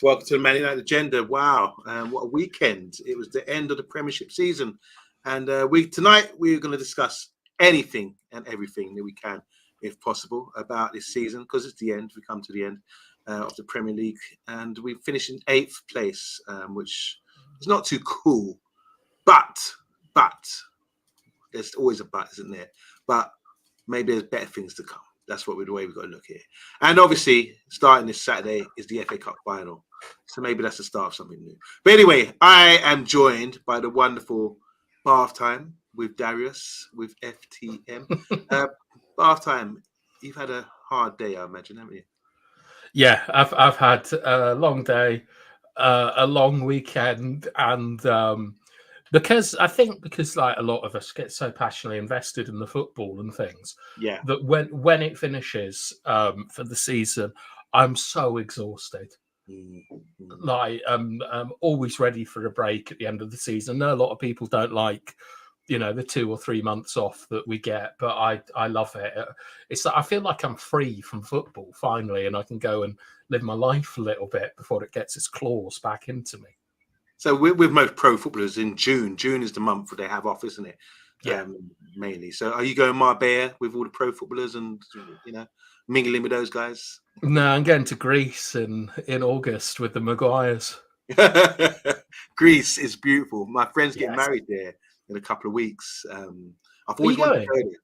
welcome to the Man United Agenda. Wow, what a weekend! It was the end of the Premiership season, and tonight we're going to discuss anything and everything that we can, if possible, about this season because it's the end. We come to the end of the Premier League, and we finished in 8th place, which is not too cool. But there's always a but, isn't there? But maybe there's better things to come. That's the way we've got to look at it. And obviously, starting this Saturday is the FA Cup final. So maybe that's the start of something new. But anyway, I am joined by the wonderful Bath Time with Darius, with FTM. Bath Time, you've had a hard day, I imagine, haven't you? Yeah, I've had a long day, a long weekend, and because like a lot of us get so passionately invested in the football and things, that when it finishes for the season, I'm so exhausted. Like I'm always ready for a break at the end of the season. I know a lot of people don't like, the 2 or 3 months off that we get, but I love it. It's like I feel like I'm free from football finally, and I can go and live my life a little bit before it gets its claws back into me. So with most pro footballers in June is the month where they have off, isn't it? Yeah, mainly. So are you going Marbella with all the pro footballers and mingling with those guys? No, I'm going to Greece in August with the Maguires. Greece is beautiful. My friend's getting married there in a couple of weeks. I've always wanted to go there.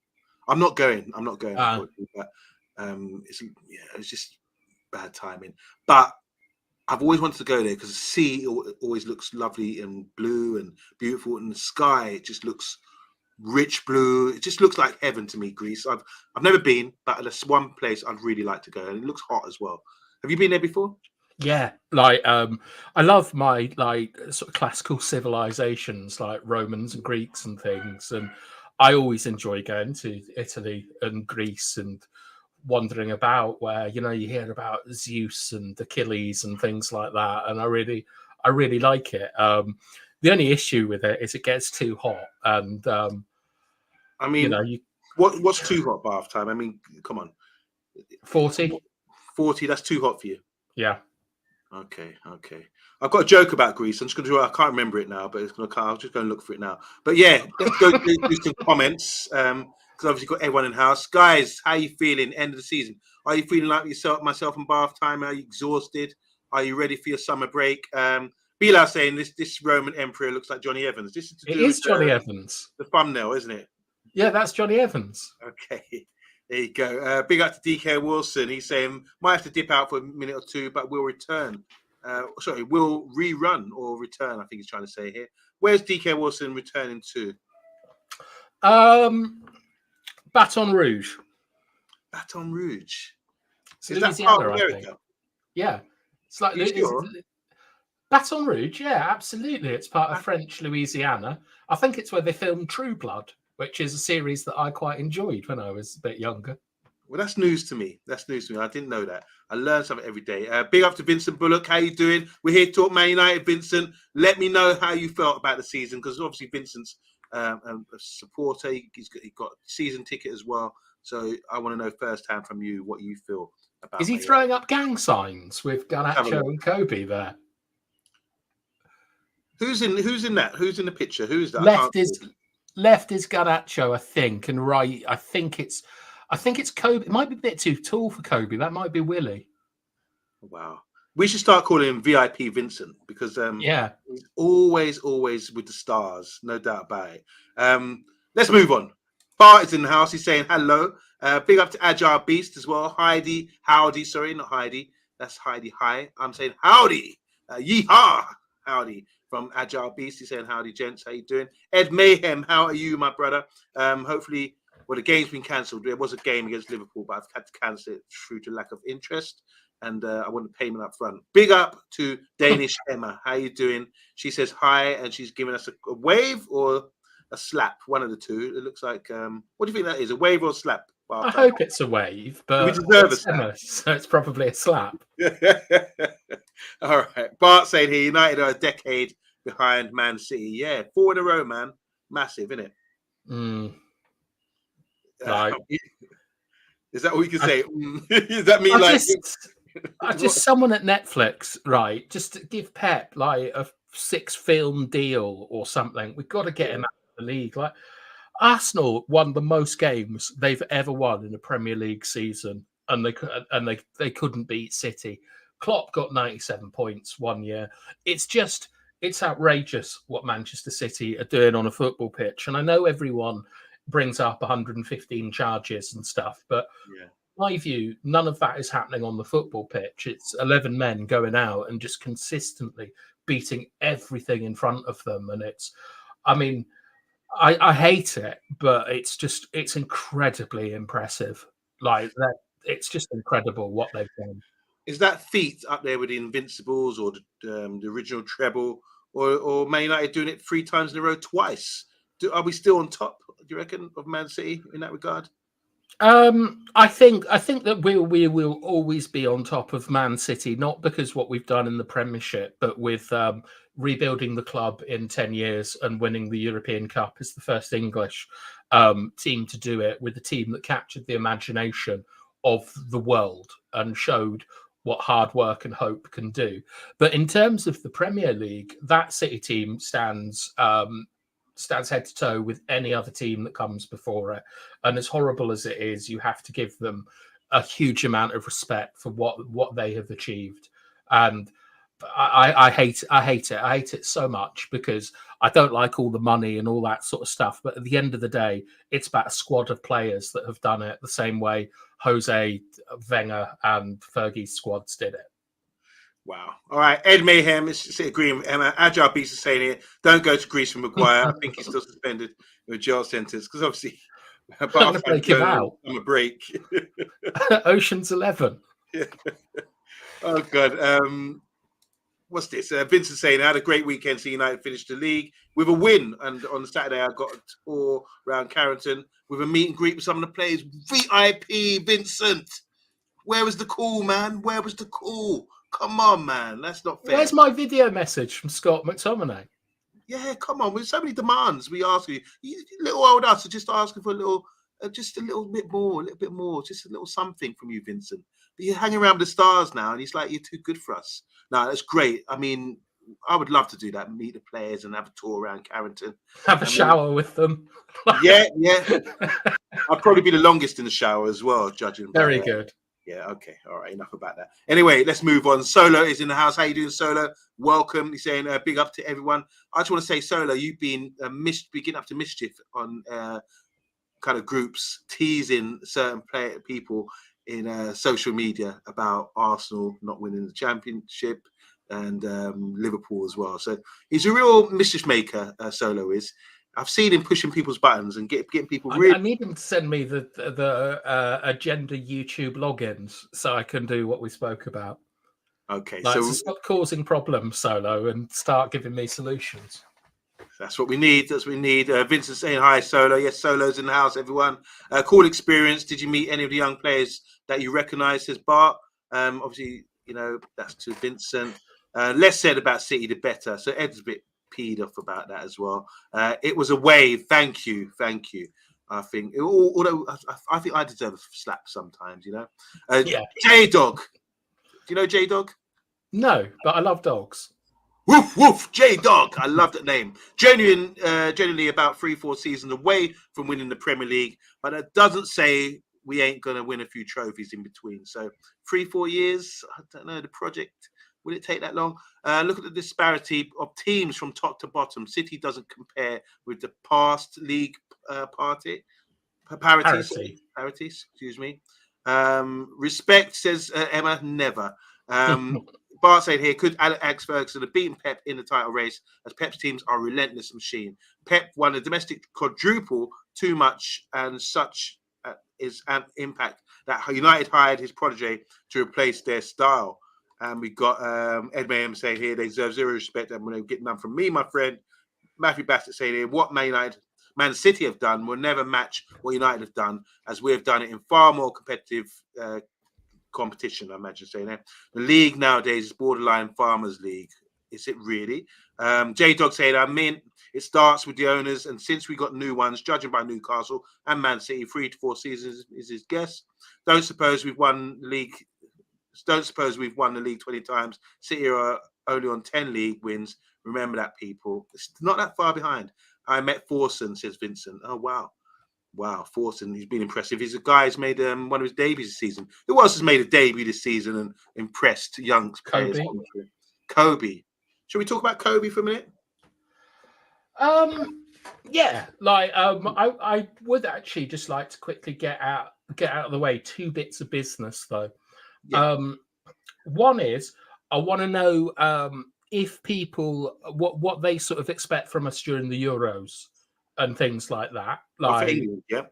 I'm not going. Unfortunately, but it's just bad timing. But I've always wanted to go there because the sea always looks lovely and blue and beautiful, and the sky just looks rich blue. It just looks like heaven to me, Greece. I've never been, but that's one place I'd really like to go, and it looks hot as well. Have you been there before? Yeah, like I love my sort of classical civilizations like Romans and Greeks and things, and I always enjoy going to Italy and Greece and wandering about where you hear about Zeus and Achilles and things like that, and I really like it. The only issue with it is it gets too hot, and I mean, what's too hot Bath Time? I mean, come on, 40. That's too hot for you. Yeah. Okay. I've got a joke about Greece. I'm just going to I can't remember it now, but I'll just go and look for it now. But yeah, let's go do some comments. Because obviously got everyone in house. Guys, how are you feeling end of the season? Are you feeling like myself and Bath Time? Are you exhausted? Are you ready for your summer break? Bilal saying this Roman emperor looks like Johnny Evans. This is to do with Johnny Evans. The thumbnail, isn't it? Yeah, that's Johnny Evans. Okay. There you go. Big up to DK Wilson. He's saying, might have to dip out for a minute or two, but we'll return. We'll rerun or return, I think he's trying to say here. Where's DK Wilson returning to? Baton Rouge. Baton Rouge. Is that part of America? Yeah. It's like Baton Rouge, yeah, absolutely. It's part of French Louisiana. I think it's where they filmed True Blood, which is a series that I quite enjoyed when I was a bit younger. Well, that's news to me. I didn't know that. I learn something every day. Big up to Vincent Bullock. How you doing? We're here to talk Man United. Vincent, let me know how you felt about the season, because obviously Vincent's a supporter. He got season ticket as well. So I want to know firsthand from you what you feel about. Is he throwing up gang signs with Garnacho and Kobe there? Who's in that? Who's in the picture? Who's that? Left is Garnacho, I think, and right, I think it's Kobe. It might be a bit too tall for Kobe. That might be Willie. Wow. We should start calling him VIP Vincent, because he's always with the stars, no doubt about it. Let's move on. Bart is in the house. He's saying hello. Big up to Agile Beast as well. Howdy. Sorry, not Heidi. That's Heidi. Hi. I'm saying howdy. Yeehaw. Howdy. From Agile Beast. He's saying howdy, gents. How you doing? Ed Mayhem, how are you, my brother? Hopefully, the game's been cancelled. There was a game against Liverpool, but I've had to cancel it due to lack of interest. And I want the payment up front. Big up to Danish Emma. How you doing? She says hi, and she's giving us a wave or a slap, one of the two. It looks like, what do you think that is? A wave or a slap? Well, I hope it's a wave, but we deserve a slap. So it's probably a slap. All right. Bart saying here, United are a decade behind Man City. Yeah, 4 in a row, man. Massive, isn't it? Like, is that what we can say? Does that mean Just someone at Netflix, right? Just to give Pep like a 6-film deal or something. We've got to get him out of the league. Like Arsenal won the most games they've ever won in a Premier League season, and they couldn't beat City. Klopp got 97 points one year. It's outrageous what Manchester City are doing on a football pitch. And I know everyone brings up 115 charges and stuff, but in my view, none of that is happening on the football pitch. It's 11 men going out and just consistently beating everything in front of them. And I hate it, but it's incredibly impressive. Like that, it's just incredible what they've done. Is that feat up there with the Invincibles or the original treble, or Man United doing it 3 times in a row twice? Are we still on top, do you reckon, of Man City in that regard? I think that we will always be on top of Man City, not because what we've done in the Premiership, but with rebuilding the club in 10 years and winning the European Cup as the first English team to do it, with a team that captured the imagination of the world and showed what hard work and hope can do. But in terms of the Premier League, that City team stands head to toe with any other team that comes before it. And as horrible as it is, you have to give them a huge amount of respect for what they have achieved. And I hate it. I hate it so much because I don't like all the money and all that sort of stuff. But at the end of the day, it's about a squad of players that have done it the same way Jose, Wenger and Fergie's squads did it. Wow. All right. Ed Mayhem is agreeing with Emma. Agile Beast is saying here, don't go to Greece for Maguire. I think he's still suspended in a jail sentence because obviously I'm a break. Ocean's 11. Yeah. Oh, God. What's this? Vincent saying, I had a great weekend. So United finished the league with a win. And on Saturday, I got a tour around Carrington with a meet and greet with some of the players. VIP, Vincent. Where was the call, man? Where was the call? Come on, man. That's not fair. Where's my video message from Scott McTominay? Yeah, come on. With so many demands, we ask you. Little old us are just asking for a little, just a little bit more, just a little something from you, Vincent. But you're hanging around with the stars now, and he's like, you're too good for us. No, that's great. I mean, I would love to do that, meet the players and have a tour around Carrington. Have a shower with them. Yeah. I'd probably be the longest in the shower as well, judging. Very good. Yeah, okay. All right, enough about that. Anyway, let's move on. Solo is in the house. How you doing, Solo? Welcome. He's saying big up to everyone. I just want to say, Solo, you've been getting up to mischief on kind of groups, teasing certain people in social media about Arsenal not winning the championship and Liverpool as well. So he's a real mischief maker, Solo is. I've seen him pushing people's buttons and getting people really. I need him to send me the agenda YouTube logins so I can do what we spoke about. Okay, so stop causing problems, Solo, and start giving me solutions. That's what we need. Vincent saying hi, Solo. Yes, Solo's in the house, everyone. Cool experience. Did you meet any of the young players that you recognise? Says Bart. Obviously, that's to Vincent. Less said about City, the better. So Ed's a bit peed off about that as well. It was a wave. Thank you. I think, although I think I deserve a slap sometimes, Yeah. J-Dog. Do you know J-Dog? No, but I love dogs. Woof, woof, J-Dog. I love that name. Genuinely about 3-4 seasons away from winning the Premier League, but that doesn't say we ain't going to win a few trophies in between. So 3-4 years, I don't know, the project, will it take that long? Look at the disparity of teams from top to bottom. City doesn't compare with the past league parity. Excuse me. Respect, says Emma, never. Bart said here, could Alex Ferguson have beaten Pep in the title race, as Pep's teams are a relentless machine? Pep won a domestic quadruple too much, and such is an impact that United hired his protege to replace their style. And we got Ed Mayhem saying here, they deserve zero respect, and when they get none from me, my friend. Matthew Bassett saying here, what Man City have done will never match what United have done, as we have done it in far more competitive competition, I imagine saying that. The league nowadays is borderline farmers league. Is it really? J-Dog saying, I mean, it starts with the owners, and since we got new ones, judging by Newcastle and Man City, 3 to 4 seasons is his guess. Don't suppose we've won the league don't suppose we've won the league 20 times. City are only on 10 league wins. Remember that, people. It's not that far behind. I met Forson, says Vincent. Oh, wow. Wow, Forson, he's been impressive. He's a guy who's made one of his debuts this season. Who else has made a debut this season and impressed young players? Kobe. Should we talk about Kobe for a minute? Yeah, like I would actually just like to quickly get out of the way 2 bits of business though. Yeah. One is I want to know if people what they sort of expect from us during the Euros and things like that. Like, England, yeah.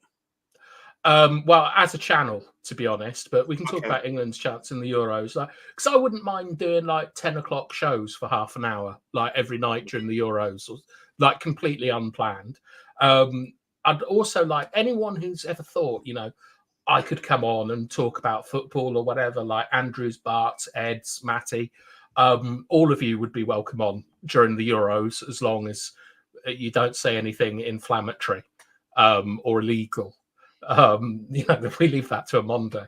Well, as a channel, to be honest, but we can talk about England's chance in the Euros. Like, because I wouldn't mind doing like 10 o'clock shows for half an hour, like every night during the Euros, or, like completely unplanned. I'd also like anyone who's ever thought, you know, I could come on and talk about football or whatever, like Andrews, Bart, Eds, Matty. All of you would be welcome on during the Euros, as long as you don't say anything inflammatory or illegal. You know, we leave that to a Monday.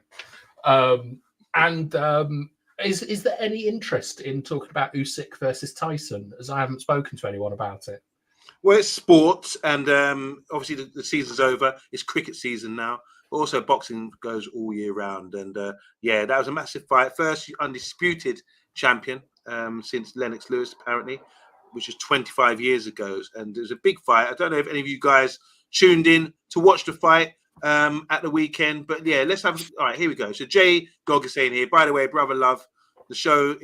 Is there any interest in talking about Usyk versus Tyson, as I haven't spoken to anyone about it? Well, it's sports, and obviously the season's over. It's cricket season now. Also, boxing goes all year round, and yeah, that was a massive fight. First undisputed champion since Lennox Lewis, apparently, which was 25 years ago, and it was a big fight. I don't know if any of you guys tuned in to watch the fight at the weekend, but yeah, let's have. All right, here we go. So Jay Gog is saying here, by the way, brother, love the show.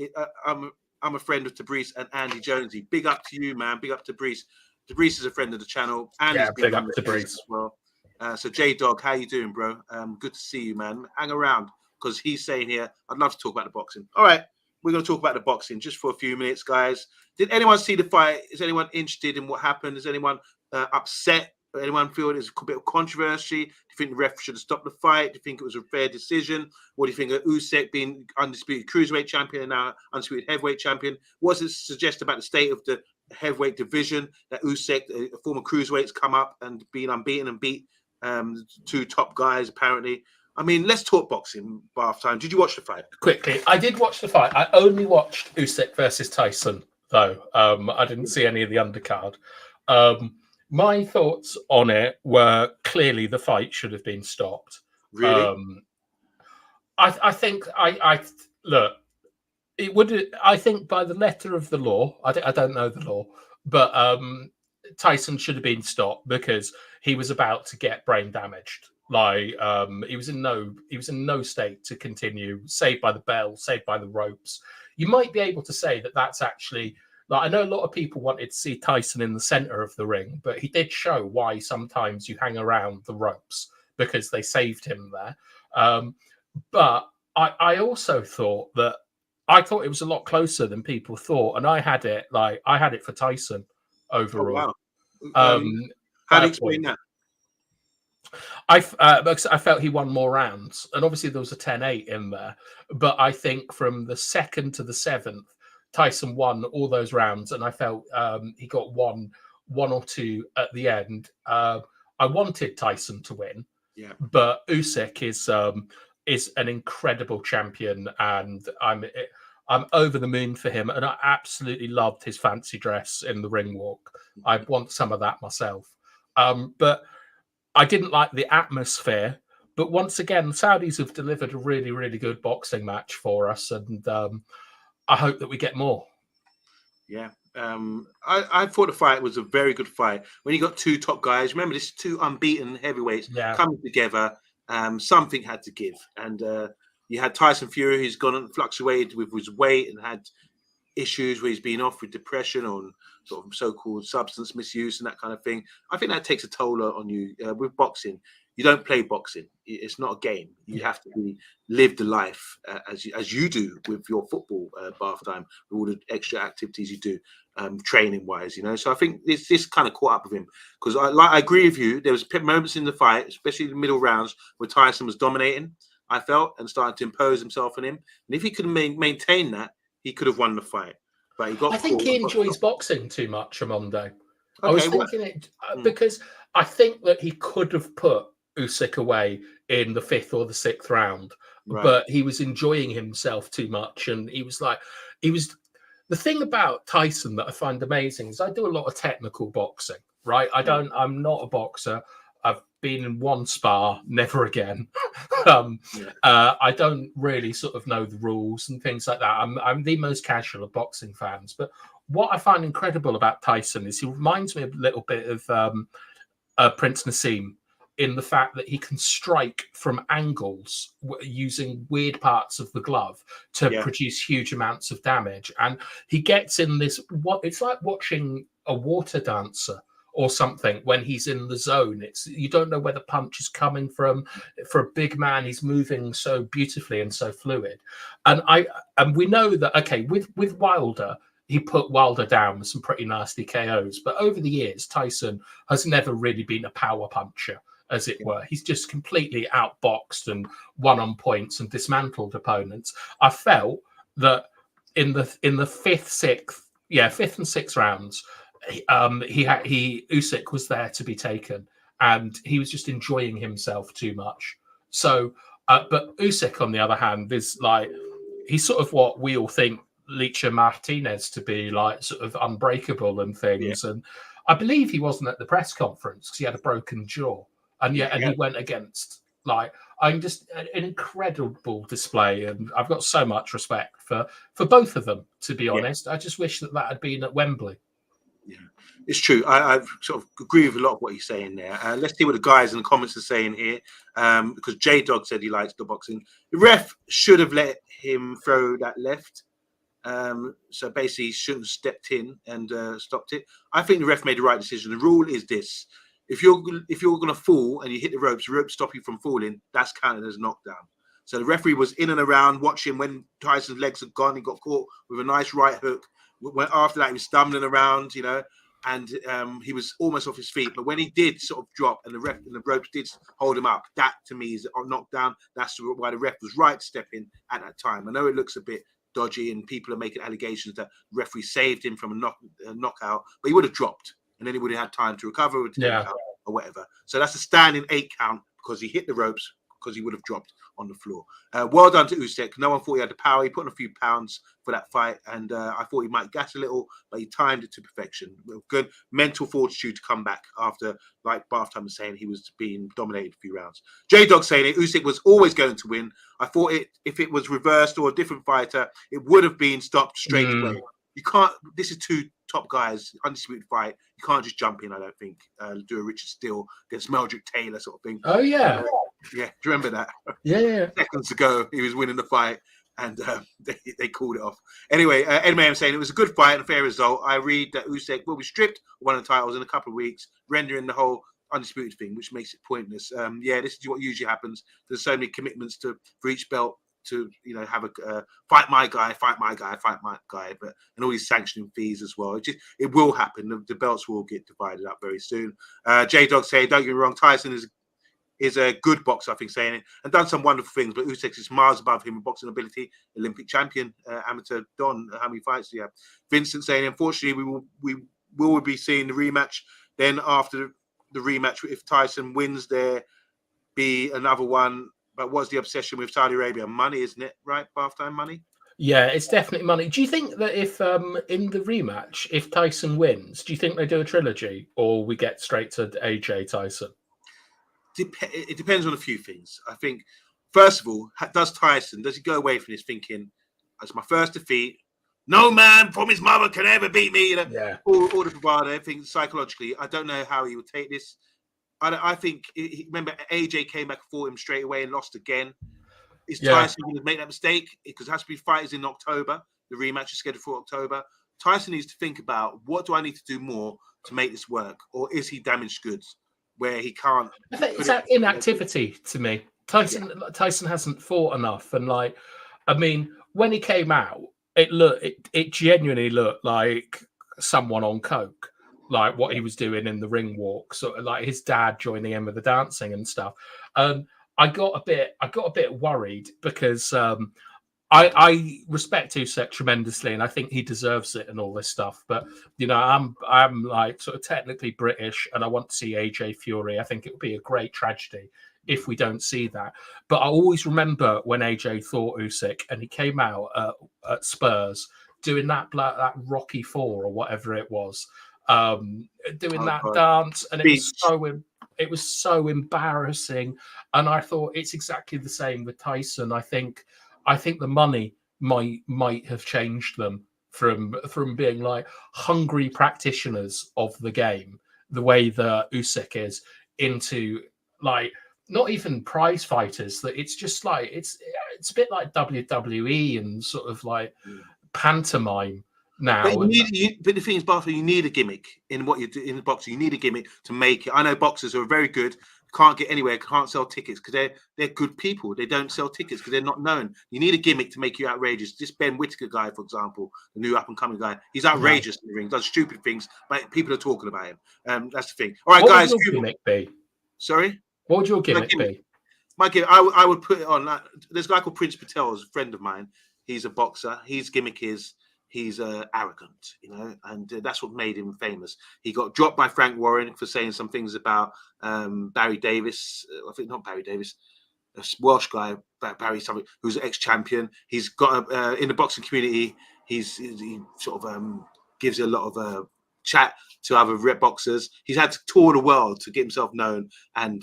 I'm a friend of Tabrice and Andy Jonesy. Big up to you, man. Big up to Tabrice. Tabrice is a friend of the channel. Andy's big up to Tabrice as well. So J Dog, how you doing, bro? Good to see you, man. Hang around, because he's saying here, I'd love to talk about the boxing. All right, we're going to talk about the boxing just for a few minutes, guys. Did anyone see the fight? Is anyone interested in what happened? Is anyone upset? Anyone feel there's a bit of controversy? Do you think the ref should have stopped the fight? Do you think it was a fair decision? What do you think of Usyk being undisputed cruiserweight champion and now undisputed heavyweight champion? What does it suggest about the state of the heavyweight division, that Usyk, a former cruiserweight's come up and been unbeaten and beat 2 top guys, apparently? I mean, let's talk boxing, Bath time. Did you watch the fight? Quickly, I did watch the fight. I only watched Usyk versus Tyson, though. I didn't see any of the undercard. My thoughts on it were clearly the fight should have been stopped. Really? I think look, it would. I think by the letter of the law, I don't know the law, but Tyson should have been stopped because he was about to get brain damaged. Like he was in no state to continue. Saved by the bell, saved by the ropes. You might be able to say that that's actually. Like, I know a lot of people wanted to see Tyson in the center of the ring, but he did show why sometimes you hang around the ropes because they saved him there. But I also thought it was a lot closer than people thought, and I had it for Tyson overall. Oh, wow. How do you explain that? Because I felt he won more rounds, and obviously there was a 10-8 in there. But I think from the 2nd to the 7th, Tyson won all those rounds, and I felt he got one or two at the end. I wanted Tyson to win, but Usyk is an incredible champion, and I'm over the moon for him. And I absolutely loved his fancy dress in the ring walk. I want some of that myself. But I didn't like the atmosphere. But once again, the Saudis have delivered a really, really good boxing match for us, and I hope that we get more. Yeah. I thought the fight was a very good fight. When you got 2 top guys, remember this 2 unbeaten heavyweights coming together, something had to give. And you had Tyson Fury, who's gone and fluctuated with his weight and had issues where he's been off with depression or sort of so-called substance misuse and that kind of thing. I think that takes a toll on you. With boxing, you don't play boxing. It's not a game. You have to live the life as you do with your football bath time, with all the extra activities you do, training wise. So I think this kind of caught up with him, because I agree with you. There was moments in the fight, especially the middle rounds, where Tyson was dominating, I felt, and started to impose himself on him. And if he could maintain that, he could have won the fight. But he got. I think he enjoys boxing too much, Armando. Okay, I was thinking it because I think that he could have put Usyk away in the 5th or the 6th round, Right. but he was enjoying himself too much, and he was. The thing about Tyson that I find amazing is I do a lot of technical boxing, right? I'm not a boxer. I've been in one spar, never again. I don't really sort of know the rules and things like that. I'm the most casual of boxing fans. But what I find incredible about Tyson is he reminds me a little bit of Prince Nassim, in the fact that he can strike from angles using weird parts of the glove to produce huge amounts of damage. And he gets in this, it's like watching a water dancer or something when he's in the zone. You don't know where the punch is coming from. For a big man, he's moving so beautifully and so fluid. And we know that, okay, with Wilder, he put Wilder down with some pretty nasty KOs. But over the years, Tyson has never really been a power puncher, as it were. He's just completely outboxed and won on points and dismantled opponents. I felt that in the 5th and 6th rounds, Usyk was there to be taken, and he was just enjoying himself too much. So, but Usyk, on the other hand, is like, he's sort of what we all think Licha Martinez to be, like sort of unbreakable and things. And I believe he wasn't at the press conference because he had a broken jaw. And he went against, like, I'm just an incredible display, and I've got so much respect for both of them, to be honest. I just wish that had been at Wembley. Yeah, it's true. I sort of agree with a lot of what you're saying there. Let's see what the guys in the comments are saying here, because J Dog said he likes the boxing. The ref should have let him throw that left. So basically, he shouldn't have stepped in and stopped it. I think the ref made the right decision. The rule is this: if you're going to fall and you hit the ropes stop you from falling, that's counted as a knockdown. So the referee was in and around watching when Tyson's legs had gone. He got caught with a nice right hook. After that, he was stumbling around, and he was almost off his feet. But when he did sort of drop and the ropes did hold him up, that to me is a knockdown. That's why the ref was right to step in at that time. I know it looks a bit dodgy and people are making allegations that the referee saved him from a knockout, but he would have dropped and then he would have had time to recover or whatever. So that's a standing 8 count because he hit the ropes, because he would have dropped on the floor. Well done to Usyk. No one thought he had the power. He put on a few pounds for that fight, and I thought he might gas a little, but he timed it to perfection. Good mental fortitude to come back after, like Bath Time was saying, he was being dominated a few rounds. J Dog saying it, Usyk was always going to win. I thought if it was reversed or a different fighter, it would have been stopped straight away. You can't. This is 2 top guys, undisputed fight. You can't just jump in. I don't think do a Richard Steele against Meldrick Taylor sort of thing. Oh yeah, yeah. Do you remember that? Yeah. Seconds ago, he was winning the fight, and they called it off. Anyway, Ed Mayhem saying it was a good fight and a fair result. I read that Usyk will be stripped of one of the titles in a couple of weeks, rendering the whole undisputed thing, which makes it pointless. This is what usually happens. There's so many commitments for each belt to have a fight my guy, but and all these sanctioning fees as well. It will happen. The belts will get divided up very soon. J Dog saying, don't get me wrong, Tyson is a good boxer, I think, saying it, and done some wonderful things, but Usyk is miles above him in boxing ability. Olympic champion, amateur Don. How many fights do you have? Vincent saying, unfortunately, we will be seeing the rematch. Then after the rematch, if Tyson wins, there be another one. But what's the obsession with Saudi Arabia? Money, isn't it? Right? Bath time money? Yeah, it's definitely money. Do you think that if in the rematch, if Tyson wins, do you think they do a trilogy or we get straight to AJ Tyson? It depends on a few things. I think, first of all, does he go away from this thinking, that's my first defeat, no man from his mother can ever beat me, all the bravado, everything psychologically. I don't know how he would take this. I think, remember, AJ came back for him straight away and lost again. Is Tyson going to make that mistake? Because it has to be fighters in October. The rematch is scheduled for October. Tyson needs to think about, what do I need to do more to make this work? Or is he damaged goods where he can't? I think it's that inactivity to me. Tyson hasn't fought enough. And when he came out, it genuinely looked like someone on coke. Like what he was doing in the ring walk, sort of like his dad joining in with the dancing and stuff. I got a bit worried because I respect Usyk tremendously, and I think he deserves it and all this stuff. But I'm like sort of technically British, and I want to see AJ Fury. I think it would be a great tragedy if we don't see that. But I always remember when AJ thought Usyk and he came out at Spurs doing that Rocky Four or whatever it was, doing that dance, and it was so embarrassing. And I thought it's exactly the same with Tyson. I think the money might have changed them from being like hungry practitioners of the game, the way that Usyk is, into like not even prize fighters. That it's just like it's a bit like WWE and sort of like pantomime now. But but the thing is, Bartha, you need a gimmick in what you do in boxing. You need a gimmick to make it. I know boxers who are very good, can't get anywhere, can't sell tickets because they're good people. They don't sell tickets because they're not known. You need a gimmick to make you outrageous. This Ben Whittaker guy, for example, the new up and coming guy, he's outrageous in the ring, does stupid things, but people are talking about him. That's the thing. All right, what guys. What would your gimmick be? Sorry? What would your gimmick be? My gimmick, I would put it on. There's a guy called Prince Patel, who's a friend of mine. He's a boxer. His gimmick is he's arrogant, and that's what made him famous. He got dropped by Frank Warren for saying some things about Barry Davis. I think not Barry Davis, a Welsh guy, Barry something, who's an ex-champion. He's got in the boxing community. He sort of gives a lot of chat to other rep boxers. He's had to tour the world to get himself known and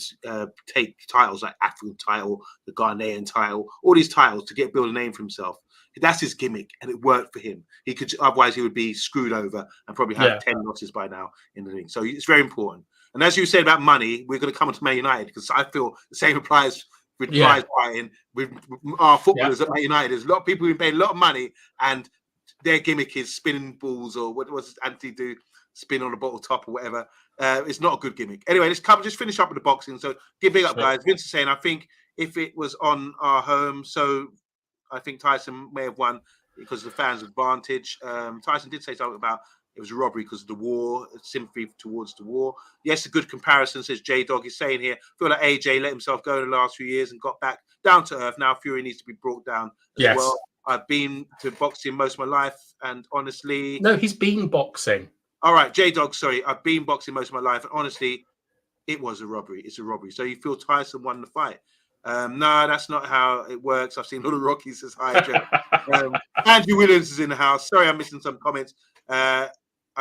take titles like African title, the Ghanaian title, all these titles to build a name for himself. That's his gimmick, and it worked for him. He could, otherwise he would be screwed over and probably have 10 losses by now in the ring. So it's very important. And as you said about money, we're going to come on to Man United because I feel the same applies with prize fighting with our footballers at Man United. There's a lot of people who pay a lot of money, and their gimmick is spinning balls, or what was Anthony do? Spin on a bottle top or whatever. It's not a good gimmick. Anyway, let's just finish up with the boxing. So give big up, guys. Vince is saying, I think if it was on our home, so I think Tyson may have won because of the fans' advantage. Tyson did say something about it was a robbery because of the war, sympathy towards the war. Yes, a good comparison, says J-Dog. He's saying here, I feel like AJ let himself go in the last few years and got back down to earth. Now Fury needs to be brought down as well. I've been to boxing most of my life, and honestly... No, he's been boxing. All right, J-Dog, sorry. I've been boxing most of my life, and honestly, it was a robbery. It's a robbery. So you feel Tyson won the fight. No, that's not how it works. I've seen a lot of Rockies, says hi, Joe. Andrew Williams is in the house. Sorry, I'm missing some comments. I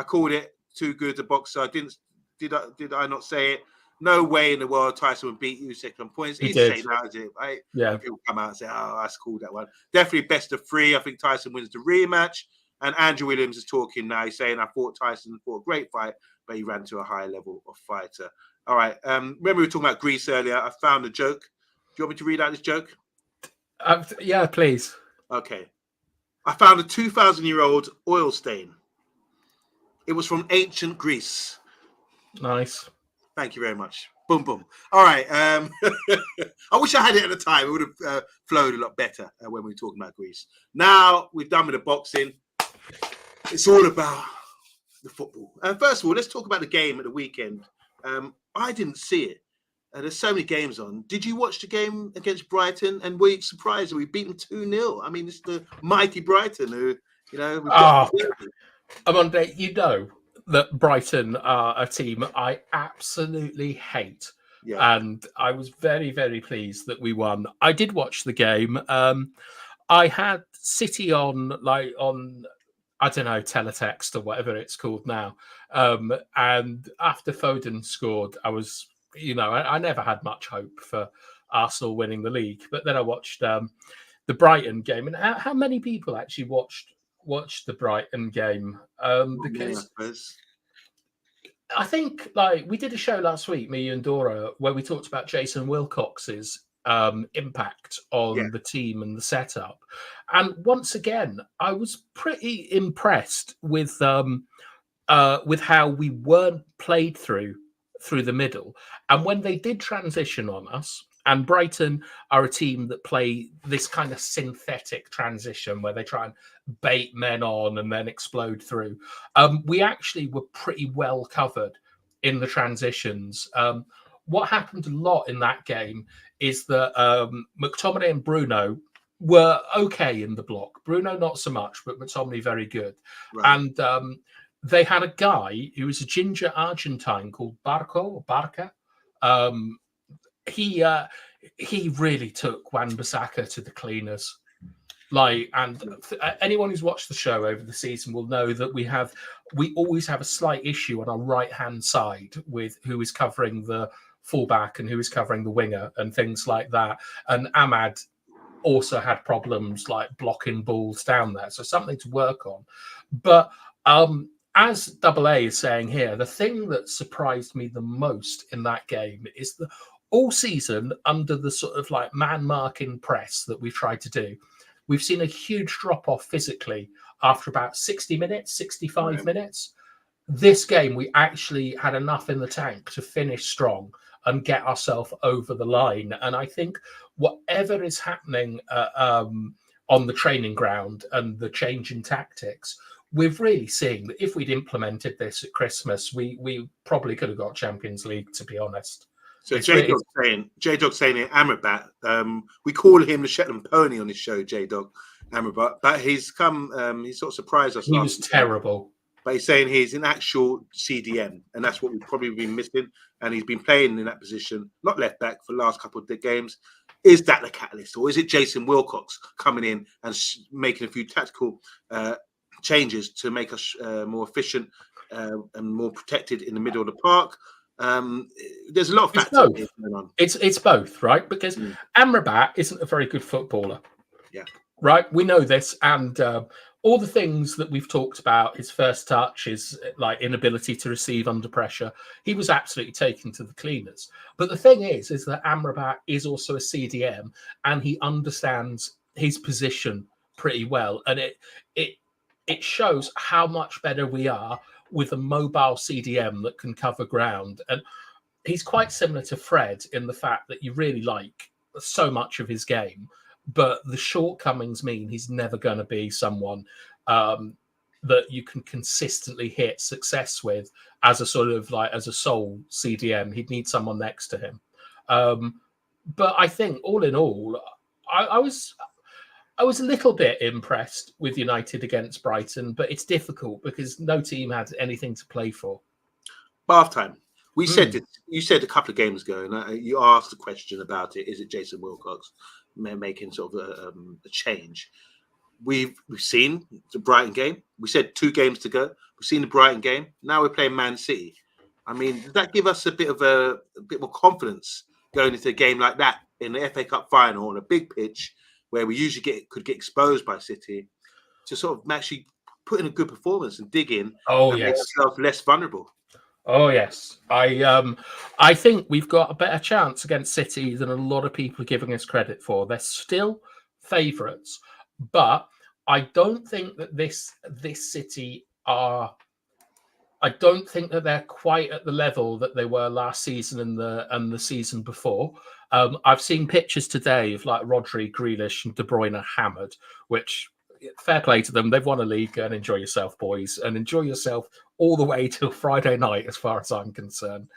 called it too good a boxer. Did I not say it? No way in the world Tyson would beat Usyk on points. He's saying that, is it? Right? Yeah. People come out and say, "Oh, that's cool, that one." Definitely best of 3. I think Tyson wins the rematch. And Andrew Williams is talking now. He's saying, "I thought Tyson fought a great fight, but he ran to a high level of fighter." All right. Remember we were talking about Greece earlier. I found a joke. Do you want me to read out this joke? Yeah, please. Okay. I found a 2,000-year-old oil stain. It was from ancient Greece. Nice. Thank you very much. Boom, boom. All right. I wish I had it at the time. It would have flowed a lot better when we were talking about Greece. Now we've done with the boxing. It's all about the football. First of all, let's talk about the game at the weekend. I didn't see it. There's so many games on. Did you watch the game against Brighton? And were you surprised that we beat them 2-0? I mean, it's the mighty Brighton who, Amanda, you know that Brighton are a team I absolutely hate. Yeah. And I was very, very pleased that we won. I did watch the game. I had City on, I don't know, teletext or whatever it's called now. And after Foden scored, I was, I never had much hope for Arsenal winning the league. But then I watched the Brighton game. And how many people actually watched the Brighton game? Because I think we did a show last week, me and Dora, where we talked about Jason Wilcox's impact on the team and the setup. And once again, I was pretty impressed with how we weren't played through the middle. And when they did transition on us, and Brighton are a team that play this kind of synthetic transition where they try and bait men on and then explode through. We actually were pretty well covered in the transitions. What happened a lot in that game is that McTominay and Bruno were okay in the block. Bruno not so much, but McTominay very good. Right. And they had a guy who was a ginger Argentine called Barca. he really took Wan-Bissaka to the cleaners. And anyone who's watched the show over the season will know that we always have a slight issue on our right hand side with who is covering the fullback and who is covering the winger and things like that. And Ahmad also had problems like blocking balls down there, so something to work on. But as Double A is saying here, the thing that surprised me the most in that game is that all season, under the sort of like man marking press that we've tried to do, we've seen a huge drop off physically after about 60 minutes, 65 minutes. This game, we actually had enough in the tank to finish strong and get ourselves over the line. And I think whatever is happening on the training ground and the change in tactics, we're really seeing that if we'd implemented this at Christmas, we probably could have got Champions League, to be honest. So J-Dog's saying here, Amrabat, we call him the Shetland pony on his show, J-Dog, Amrabat, but he's come, he sort of surprised us. He was terrible. But he's saying he's an actual CDM, and that's what we've probably been missing. And he's been playing in that position, not left back, for the last couple of games. Is that the catalyst, or is it Jason Wilcox coming in and making a few tactical changes to make us more efficient and more protected in the middle of the park? There's a lot of factors going on. It's both, right? Because Amrabat isn't a very good footballer. Yeah. Right? We know this, and all the things that we've talked about, his first touch, his like inability to receive under pressure, he was absolutely taken to the cleaners. But the thing is that Amrabat is also a CDM, and he understands his position pretty well, and it shows how much better we are with a mobile CDM that can cover ground. And he's quite similar to Fred in the fact that you really like so much of his game, but the shortcomings mean he's never going to be someone that you can consistently hit success with as a sort of like as a sole CDM. He'd need someone next to him. But I think all in all, I was a little bit impressed with United against Brighton, but it's difficult because no team had anything to play for. Bath time. We said it, you said a couple of games ago, and you asked a question about it. Is it Jason Wilcox making sort of a change? We've seen the Brighton game. We said 2 games to go. We've seen the Brighton game. Now we're playing Man City. I mean, does that give us a bit more confidence going into a game like that in the FA Cup final on a big pitch where we usually could get exposed by City, to sort of actually put in a good performance and dig in and make ourselves less vulnerable? Oh yes, I think we've got a better chance against City than a lot of people are giving us credit for. They're still favourites, but I don't think that this City are. I don't think that they're quite at the level that they were last season and the season before. I've seen pictures today of like Rodri, Grealish, and De Bruyne hammered, which fair play to them. They've won a league, and enjoy yourself, boys, and enjoy yourself all the way till Friday night, as far as I'm concerned.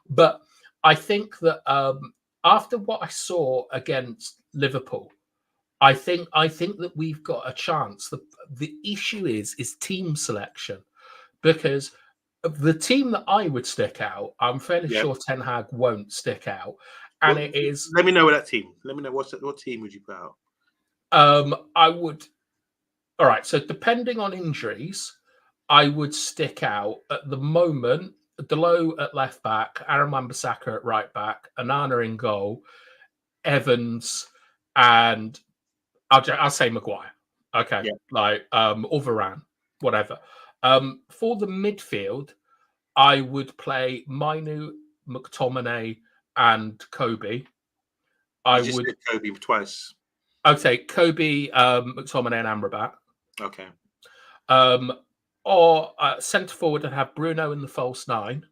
But I think that after what I saw against Liverpool, I think that we've got a chance. The issue is team selection, because the team that I would stick out, I'm fairly sure Ten Hag won't stick out, and it is. Let me know that team. Let me know what team would you put out? I would. All right. So depending on injuries, I would stick out at the moment. Delo at left back, Aaron Wan-Bissaka at right back, Anana in goal, Evans, and I'll say Maguire. Okay, or Varane, whatever. For the midfield, I would play Mainu, McTominay, and Kobe. I would said Kobe twice. Okay, Kobe, McTominay, and Amrabat. Okay. Or centre forward, I'd have Bruno in the false 9.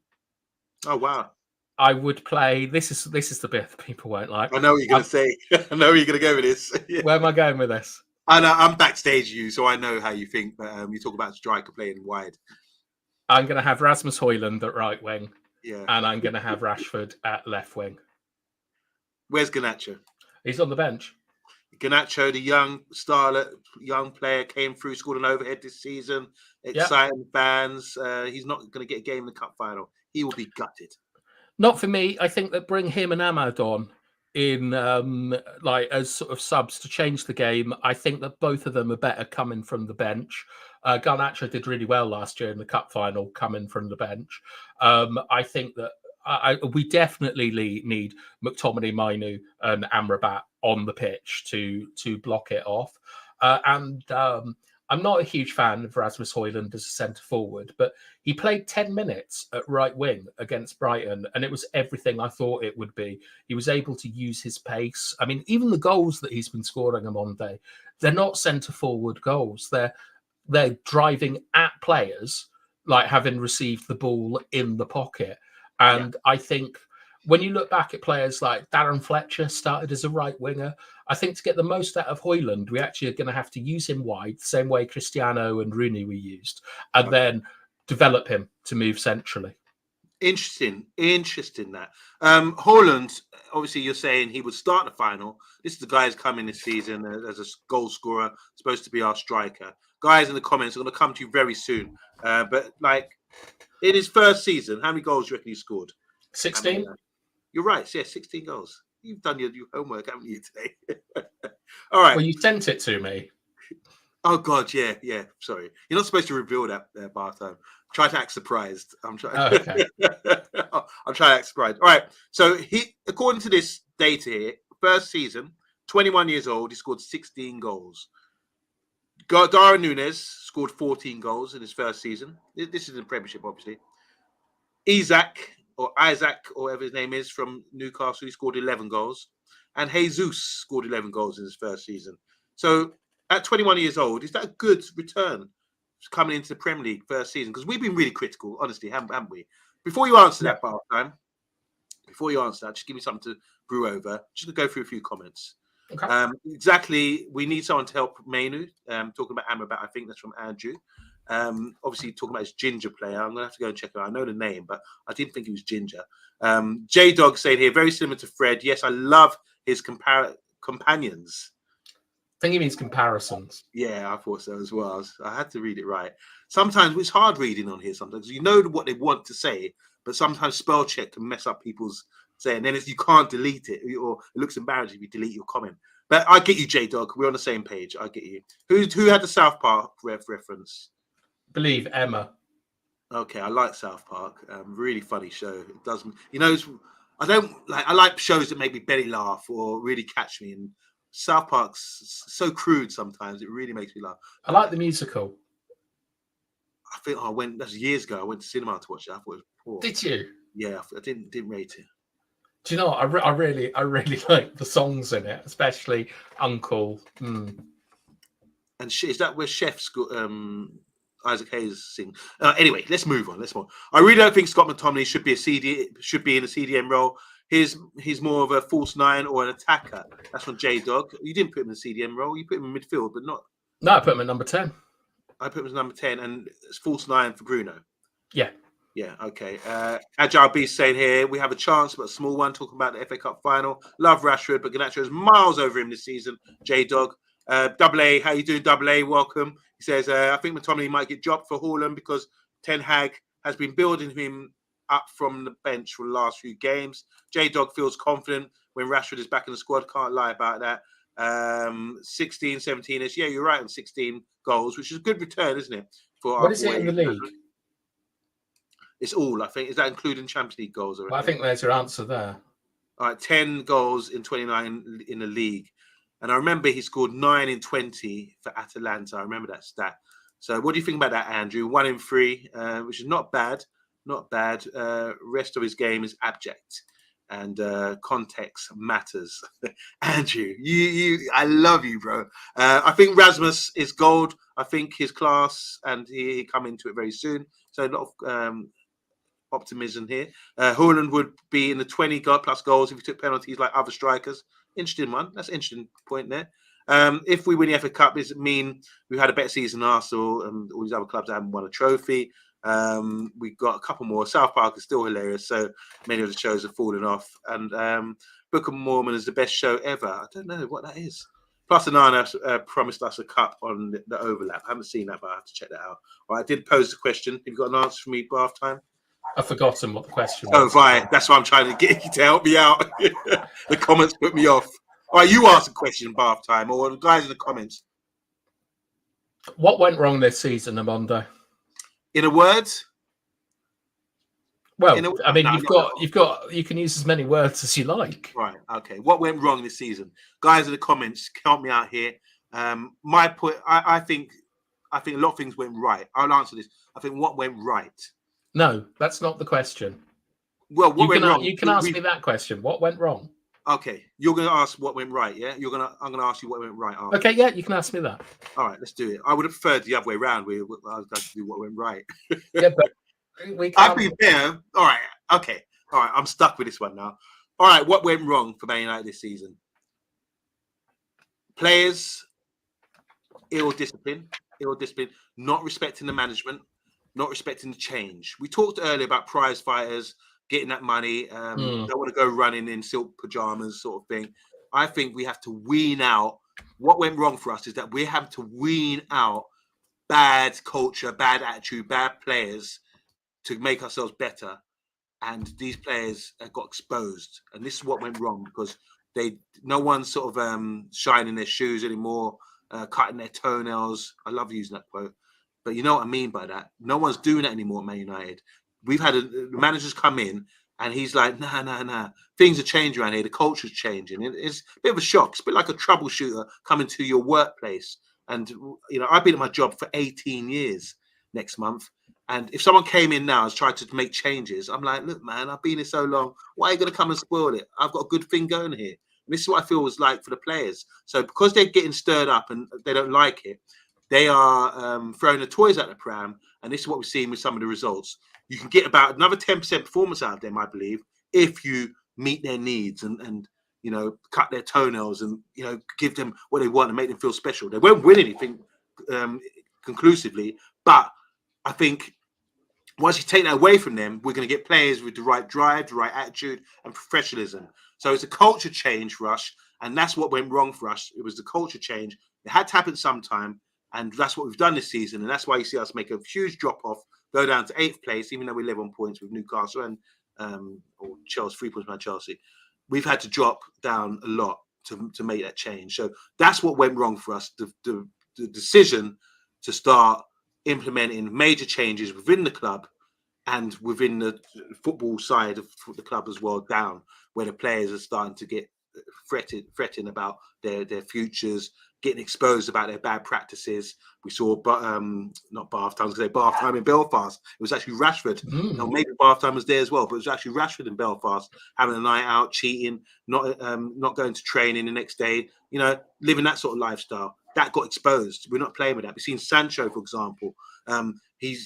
Oh wow! I would play. This is the bit that people won't like. I know what you're going to say. I know where you're going to go with this. Where am I going with this? I know, I'm backstage you, so I know how you think. But you talk about striker playing wide. I'm going to have Rasmus Højlund at right wing. Yeah. And I'm going to have Rashford at left wing. Where's Garnacho? He's on the bench. Garnacho, the young player, came through, scored an overhead this season, exciting fans. He's not going to get a game in the cup final. He will be gutted. Not for me. I think that bring him and Ahmad on in like as sort of subs to change the game. I think that both of them are better coming from the bench. Garnacho did really well last year in the cup final coming from the bench. I think that we definitely need McTominay, Mainu, and Amrabat on the pitch to block it off. I'm not a huge fan of Rasmus Højlund as a centre forward, but he played 10 minutes at right wing against Brighton, and it was everything I thought it would be. He was able to use his pace. I mean, even the goals that he's been scoring on Monday, they're not centre forward goals. They're driving at players, like having received the ball in the pocket. And I think when you look back at players like Darren Fletcher started as a right winger, I think to get the most out of Højlund, we actually are going to have to use him wide, the same way Cristiano and Rooney were used, and then develop him to move centrally. Interesting that. Højlund, obviously you're saying he would start the final. This is the guy who's coming this season as a goal scorer, supposed to be our striker. Guys in the comments are going to come to you very soon. But like in his first season, how many goals do you reckon he scored? 16. You're right. Yeah, 16 goals. You've done your homework, haven't you, today? All right. Well, you sent it to me. Oh God, yeah. Sorry, you're not supposed to reveal that, Bartho. Try to act surprised. I'm trying. Oh, okay. I'm trying to act surprised. All right. So he, according to this data here, first season, 21 years old, he scored 16 goals. Darwin Núñez scored 14 goals in his first season. This is in the Premiership, obviously. Isaac, or whatever his name is, from Newcastle, he scored 11 goals. And Jesus scored 11 goals in his first season. So at 21 years old, is that a good return coming into the Premier League first season? Because we've been really critical, honestly, haven't we? Before you answer that, Bartime, just give me something to brew over. Just to go through a few comments. Okay. Exactly, we need someone to help Mainu. Talking about Amrabat, I think that's from Andrew. Obviously, talking about his ginger player. I'm going to have to go and check it out. I know the name, but I didn't think he was ginger. J-Dog saying here, very similar to Fred. Yes, I love his companions. I think he means comparisons. Yeah, I thought so as well. I had to read it right. Sometimes it's hard reading on here. Sometimes you know what they want to say, but sometimes spell check can mess up people's saying. Then you can't delete it, or it looks embarrassing if you delete your comment. But I get you, J-Dog. We're on the same page. I get you. Who had the South Park reference? I believe Emma. Okay, I like South Park. Really funny show. It does, I like shows that make me belly laugh or really catch me. And South Park's so crude sometimes; it really makes me laugh. I like the musical. I think that was years ago. I went to cinema to watch it. I thought it was poor. Did you? Yeah, I didn't rate it. Do you know what? I really like the songs in it, especially Uncle. And is that where Chef's got Isaac Hayes sing? Anyway, let's move on. I really don't think Scott McTominay should be in a CDM role. He's more of a false nine or an attacker. That's from J-Dog. You didn't put him in the CDM role. You put him in midfield, but not. No, I put him at number 10. I put him as number 10, and it's false nine for Bruno. Yeah. Yeah, okay. Agile Beast saying here, we have a chance, but a small one, talking about the FA Cup final. Love Rashford, but Garnacho is miles over him this season. J-Dog. Double A, how you doing, Double A? Welcome. He says, I think McTominay might get dropped for Haaland because Ten Hag has been building him up from the bench for the last few games. J-Dog feels confident when Rashford is back in the squad. Can't lie about that. 16, 17-ish. Yeah, you're right on 16 goals, which is a good return, isn't it? What is it in the league? It's all, I think. Is that including Champions League goals? Well, I think there's your answer there. All right, 10 goals in 29 in the league. And I remember he scored 9 in 20 for Atalanta. I remember that stat. So what do you think about that, Andrew? 1 in 3, which is not bad. Not bad. Rest of his game is abject. And context matters. Andrew, I love you, bro. I think Rasmus is gold. I think his class, and he come into it very soon. So a lot of optimism here. Haaland would be in the 20 plus goals if he took penalties like other strikers. Interesting one. That's an interesting point there. If we win the FA Cup, does it mean we've had a better season than Arsenal and all these other clubs that haven't won a trophy? We've got a couple more. South Park is still hilarious, so many of the shows have fallen off. And Book of Mormon is the best show ever. I don't know what that is. Plus, Anana promised us a cup on the overlap. I haven't seen that, but I have to check that out. All right, I did pose the question. Have you got an answer for me, bath time? I've forgotten what the question Oh, was. right. That's why I'm trying to get you to help me out. The comments put me off. All right, you ask a question, bath time, or the guys in the comments. What went wrong this season, Amondo? In a word? Well, I mean, you can use as many words as you like. Right. Okay. What went wrong this season? Guys in the comments, help me out here. My point, I think a lot of things went right. I'll answer this. I think what went right. No, that's not the question. Well, what went wrong? You can ask me that question. What went wrong? Okay, you're going to ask what went right, yeah? I'm going to ask you what went right. After. Okay, yeah, you can ask me that. All right, let's do it. I would have preferred the other way around. I was going to do what went right. Yeah, but I've been fair. All right, okay. All right, I'm stuck with this one now. All right, what went wrong for Man United this season? Players, ill discipline, not respecting the management, not respecting the change. We talked earlier about prize fighters getting that money, don't want to go running in silk pajamas sort of thing. I think we have to wean out. What went wrong for us is that we have to wean out bad culture, bad attitude, bad players to make ourselves better. And these players got exposed. And this is what went wrong because no one's sort of shining their shoes anymore, cutting their toenails. I love using that quote. But you know what I mean by that. No one's doing that anymore at Man United. We've had the managers come in and he's like, nah. Things are changing around here. The culture's changing. It's a bit of a shock. It's a bit like a troubleshooter coming to your workplace. And, you know, I've been at my job for 18 years next month. And if someone came in now and tried to make changes, I'm like, look, man, I've been here so long. Why are you going to come and spoil it? I've got a good thing going here. And this is what I feel was like for the players. So because they're getting stirred up and they don't like it, they are throwing the toys at the pram, and this is what we're seeing with some of the results. You can get about another 10% performance out of them, I believe, if you meet their needs and you know, cut their toenails and, you know, give them what they want and make them feel special. They won't win anything conclusively, but I think once you take that away from them, we're going to get players with the right drive, the right attitude, and professionalism. So it's a culture change for us, and that's what went wrong for us. It was the culture change. It had to happen sometime. And that's what we've done this season. And that's why you see us make a huge drop off, go down to 8th place, even though we're 11 points with Newcastle and or Chelsea, 3 points behind Chelsea. We've had to drop down a lot to make that change. So that's what went wrong for us. The decision to start implementing major changes within the club and within the football side of the club as well, down where the players are starting to get fretting about their futures, getting exposed about their bad practices. We saw, not bath time, bath time in Belfast. It was actually Rashford. You know, maybe bath time was there as well, but it was actually Rashford in Belfast having a night out, cheating, not going to training the next day. You know, living that sort of lifestyle. That got exposed. We're not playing with that. We've seen Sancho, for example. He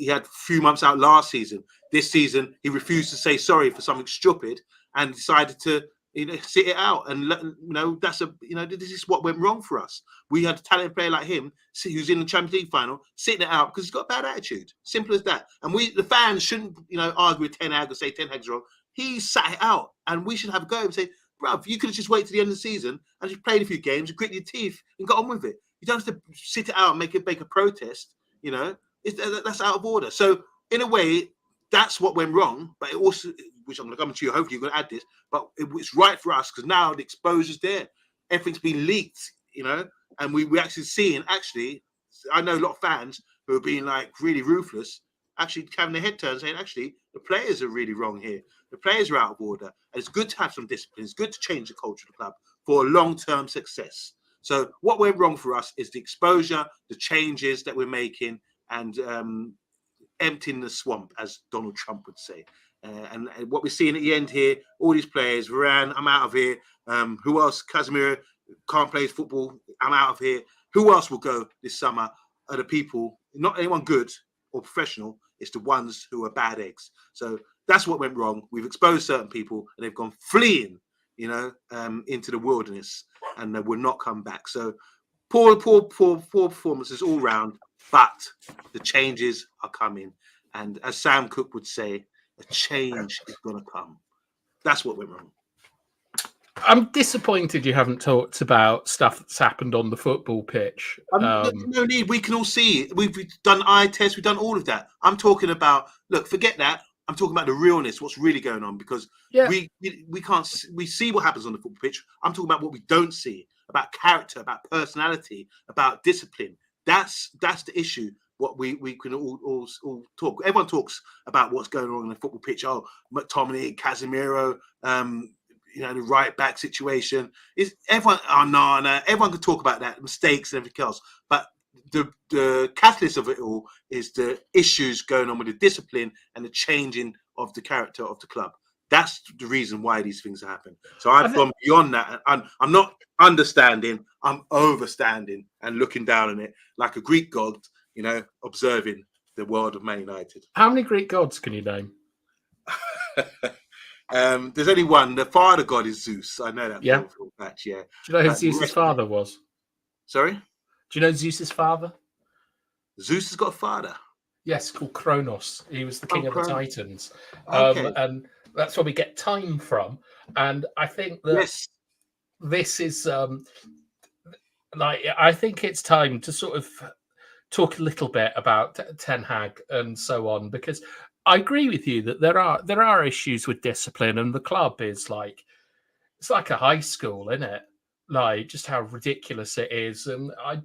had a few months out last season. This season, he refused to say sorry for something stupid and decided to, you know, sit it out. And, you know, this is what went wrong for us. We had a talented player like him who's in the Champions League final sitting it out because he's got a bad attitude. Simple as that. And the fans shouldn't, you know, argue with Ten Hag or say Ten Hag's wrong. He sat it out, and we should have a go and say, bruv, you could have just waited to the end of the season and just played a few games and grit your teeth and got on with it. You don't have to sit it out and make a protest. You know, that's out of order. So in a way, that's what went wrong. But it also, which I'm going to come to you, hopefully you're going to add this, but it's right for us because now the exposure's there. Everything's been leaked, you know, and we're actually seeing, I know a lot of fans who are being like really ruthless, actually having their head turned saying, actually, the players are really wrong here. The players are out of order. And it's good to have some discipline. It's good to change the culture of the club for long-term success. So what went wrong for us is the exposure, the changes that we're making, and emptying the swamp, as Donald Trump would say. And what we're seeing at the end here, all these players, Varane, I'm out of here. Who else? Casemiro can't play football. I'm out of here. Who else will go this summer? Are the people, not anyone good or professional, it's the ones who are bad eggs. So that's what went wrong. We've exposed certain people and they've gone fleeing, you know, into the wilderness, and they will not come back. So poor performances all round, but the changes are coming. And as Sam Cooke would say, a change is going to come. That's what went wrong. I'm disappointed you haven't talked about stuff that's happened on the football pitch. No need. We can all see it. We've done eye tests. We've done all of that. I'm talking about, look, forget that. I'm talking about the realness, what's really going on, because we can't, we see what happens on the football pitch. I'm talking about what we don't see, about character, about personality, about discipline. That's the issue. What we can all talk. Everyone talks about what's going on the football pitch. Oh, McTominay, Casemiro, the right back situation. Is everyone? Nana. Everyone can talk about that, mistakes and everything else. But the catalyst of it all is the issues going on with the discipline and the changing of the character of the club. That's the reason why these things are happening. So I've gone beyond that. I'm not understanding. I'm overstanding and looking down on it like a Greek god, observing the world of Man United. How many Greek gods can you name? There's only one. The father god is Zeus. I know that. Yeah. For a fact, yeah. Do you know who Zeus's father was? Sorry? Do you know Zeus's father? Zeus has got a father. Yes, called Kronos. He was the king of the Titans. Okay. And that's where we get time from. And I think that this is I think it's time to sort of talk a little bit about Ten Hag and so on, because I agree with you that there are issues with discipline, and the club is it's like a high school, isn't it? Like, just how ridiculous it is. And I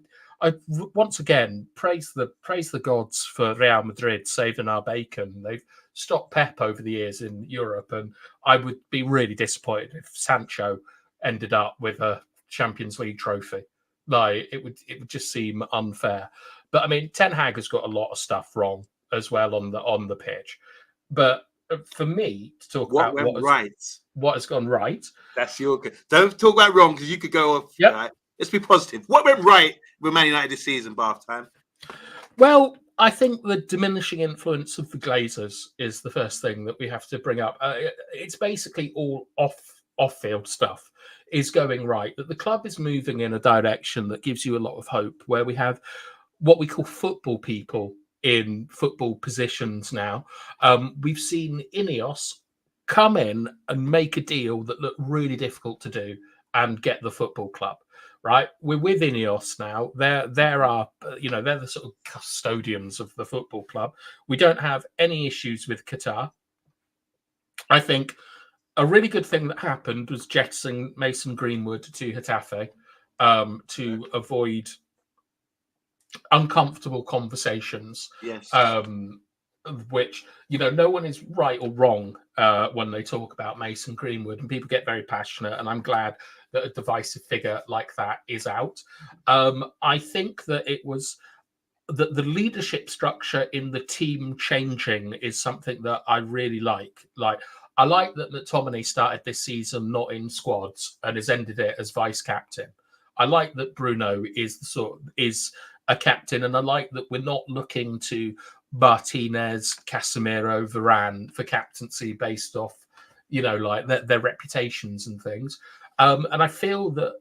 once again praise the gods for Real Madrid saving our bacon. They've stopped Pep over the years in Europe, and I would be really disappointed if Sancho ended up with a Champions League trophy. Like, it would just seem unfair. But I mean, Ten Hag has got a lot of stuff wrong as well on the pitch. But for me to talk about what has gone right. That's your good. Don't talk about wrong, because you could go off. Yep. Right? Let's be positive. What went right with Man United this season, Bath time? Well, I think the diminishing influence of the Glazers is the first thing that we have to bring up. It's basically all off-field stuff is going right. That the club is moving in a direction that gives you a lot of hope, where we have what we call football people in football positions now. We've seen Ineos come in and make a deal that looked really difficult to do and get the football club. Right, we're with Ineos now. They're the sort of custodians of the football club. We don't have any issues with Qatar. I think a really good thing that happened was jettisoning Mason Greenwood to Getafe to avoid uncomfortable conversations. Yes. Which, no one is right or wrong when they talk about Mason Greenwood, and people get very passionate, and I'm glad that a divisive figure like that is out. I think that it was that the leadership structure in the team changing is something that I really like. Like, I like that McTominay started this season not in squads and has ended it as vice captain. I like that Bruno is a captain, and I like that we're not looking to Martinez, Casemiro, Varane for captaincy based off, their reputations and things. And I feel that,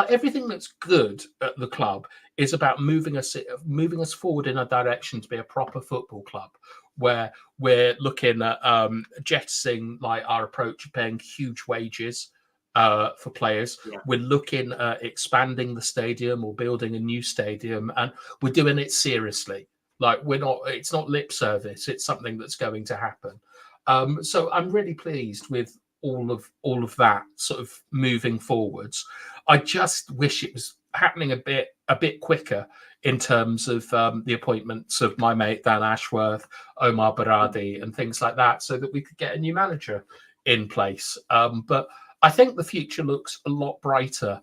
everything that's good at the club is about moving us forward in a direction to be a proper football club, where we're looking at jettisoning our approach of paying huge wages for players. Yeah. We're looking at expanding the stadium or building a new stadium, and we're doing it seriously. It's not lip service. It's something that's going to happen. So I'm really pleased with all of that sort of moving forwards. I just wish it was happening a bit quicker in terms of the appointments of my mate Dan Ashworth, Omar Baradi, and things like that, so that we could get a new manager in place. But I think the future looks a lot brighter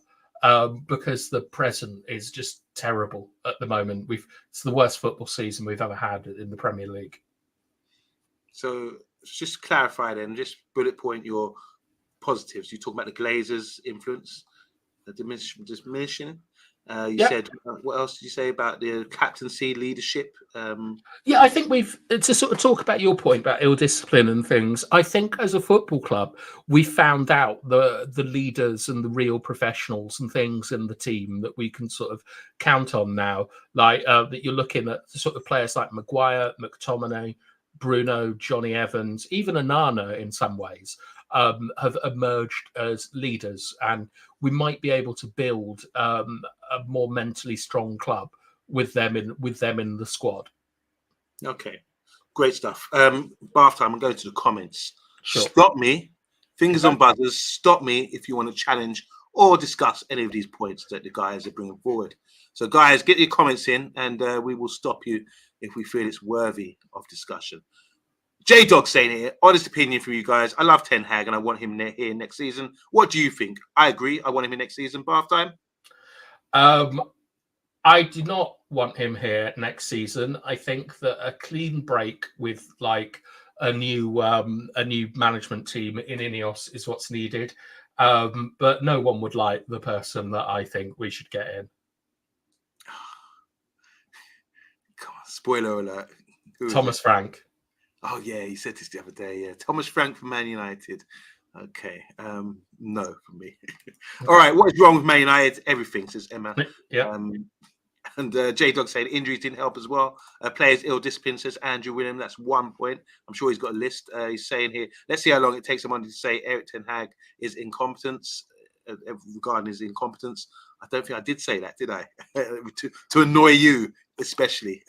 because the present is just terrible at the moment. It's the worst football season we've ever had in the Premier League. So just clarify then, just bullet point your positives. You talk about the Glazers' influence, the diminishing. You said, what else did you say about the captaincy leadership? I think to sort of talk about your point about ill discipline and things. I think as a football club, we found out the leaders and the real professionals and things in the team that we can sort of count on now. That you're looking at the sort of players like Maguire, McTominay, Bruno, Johnny Evans, even Onana in some ways have emerged as leaders, and we might be able to build a more mentally strong club with them in the squad. Okay, Great stuff. Bath time. I'm going to the comments. Sure. Stop me. Fingers on buzzers. Stop me if you want to challenge or discuss any of these points that the guys are bringing forward. So, guys, get your comments in, and we will stop you if we feel it's worthy of discussion. J Dog saying here, honest opinion from you guys. I love Ten Hag, and I want him here next season. What do you think? I agree. I want him in next season. Bath time. I do not want him here next season. I think that a clean break with like a new management team in Ineos is what's needed. But no one would like the person that I think we should get in. God, spoiler alert. Thomas Frank. Oh yeah, he said this the other day. Yeah, Thomas Frank from Man United. Okay, no from me. All right, what is wrong with Man United? Everything, says Emma. Yeah. And J Dog said injuries didn't help as well. Players ill discipline, says Andrew William. That's 1 point. I'm sure he's got a list. He's saying here, let's see how long it takes someone to say Erik Ten Hag is incompetence regarding his incompetence. I don't think I did say that, did I? to annoy you, especially.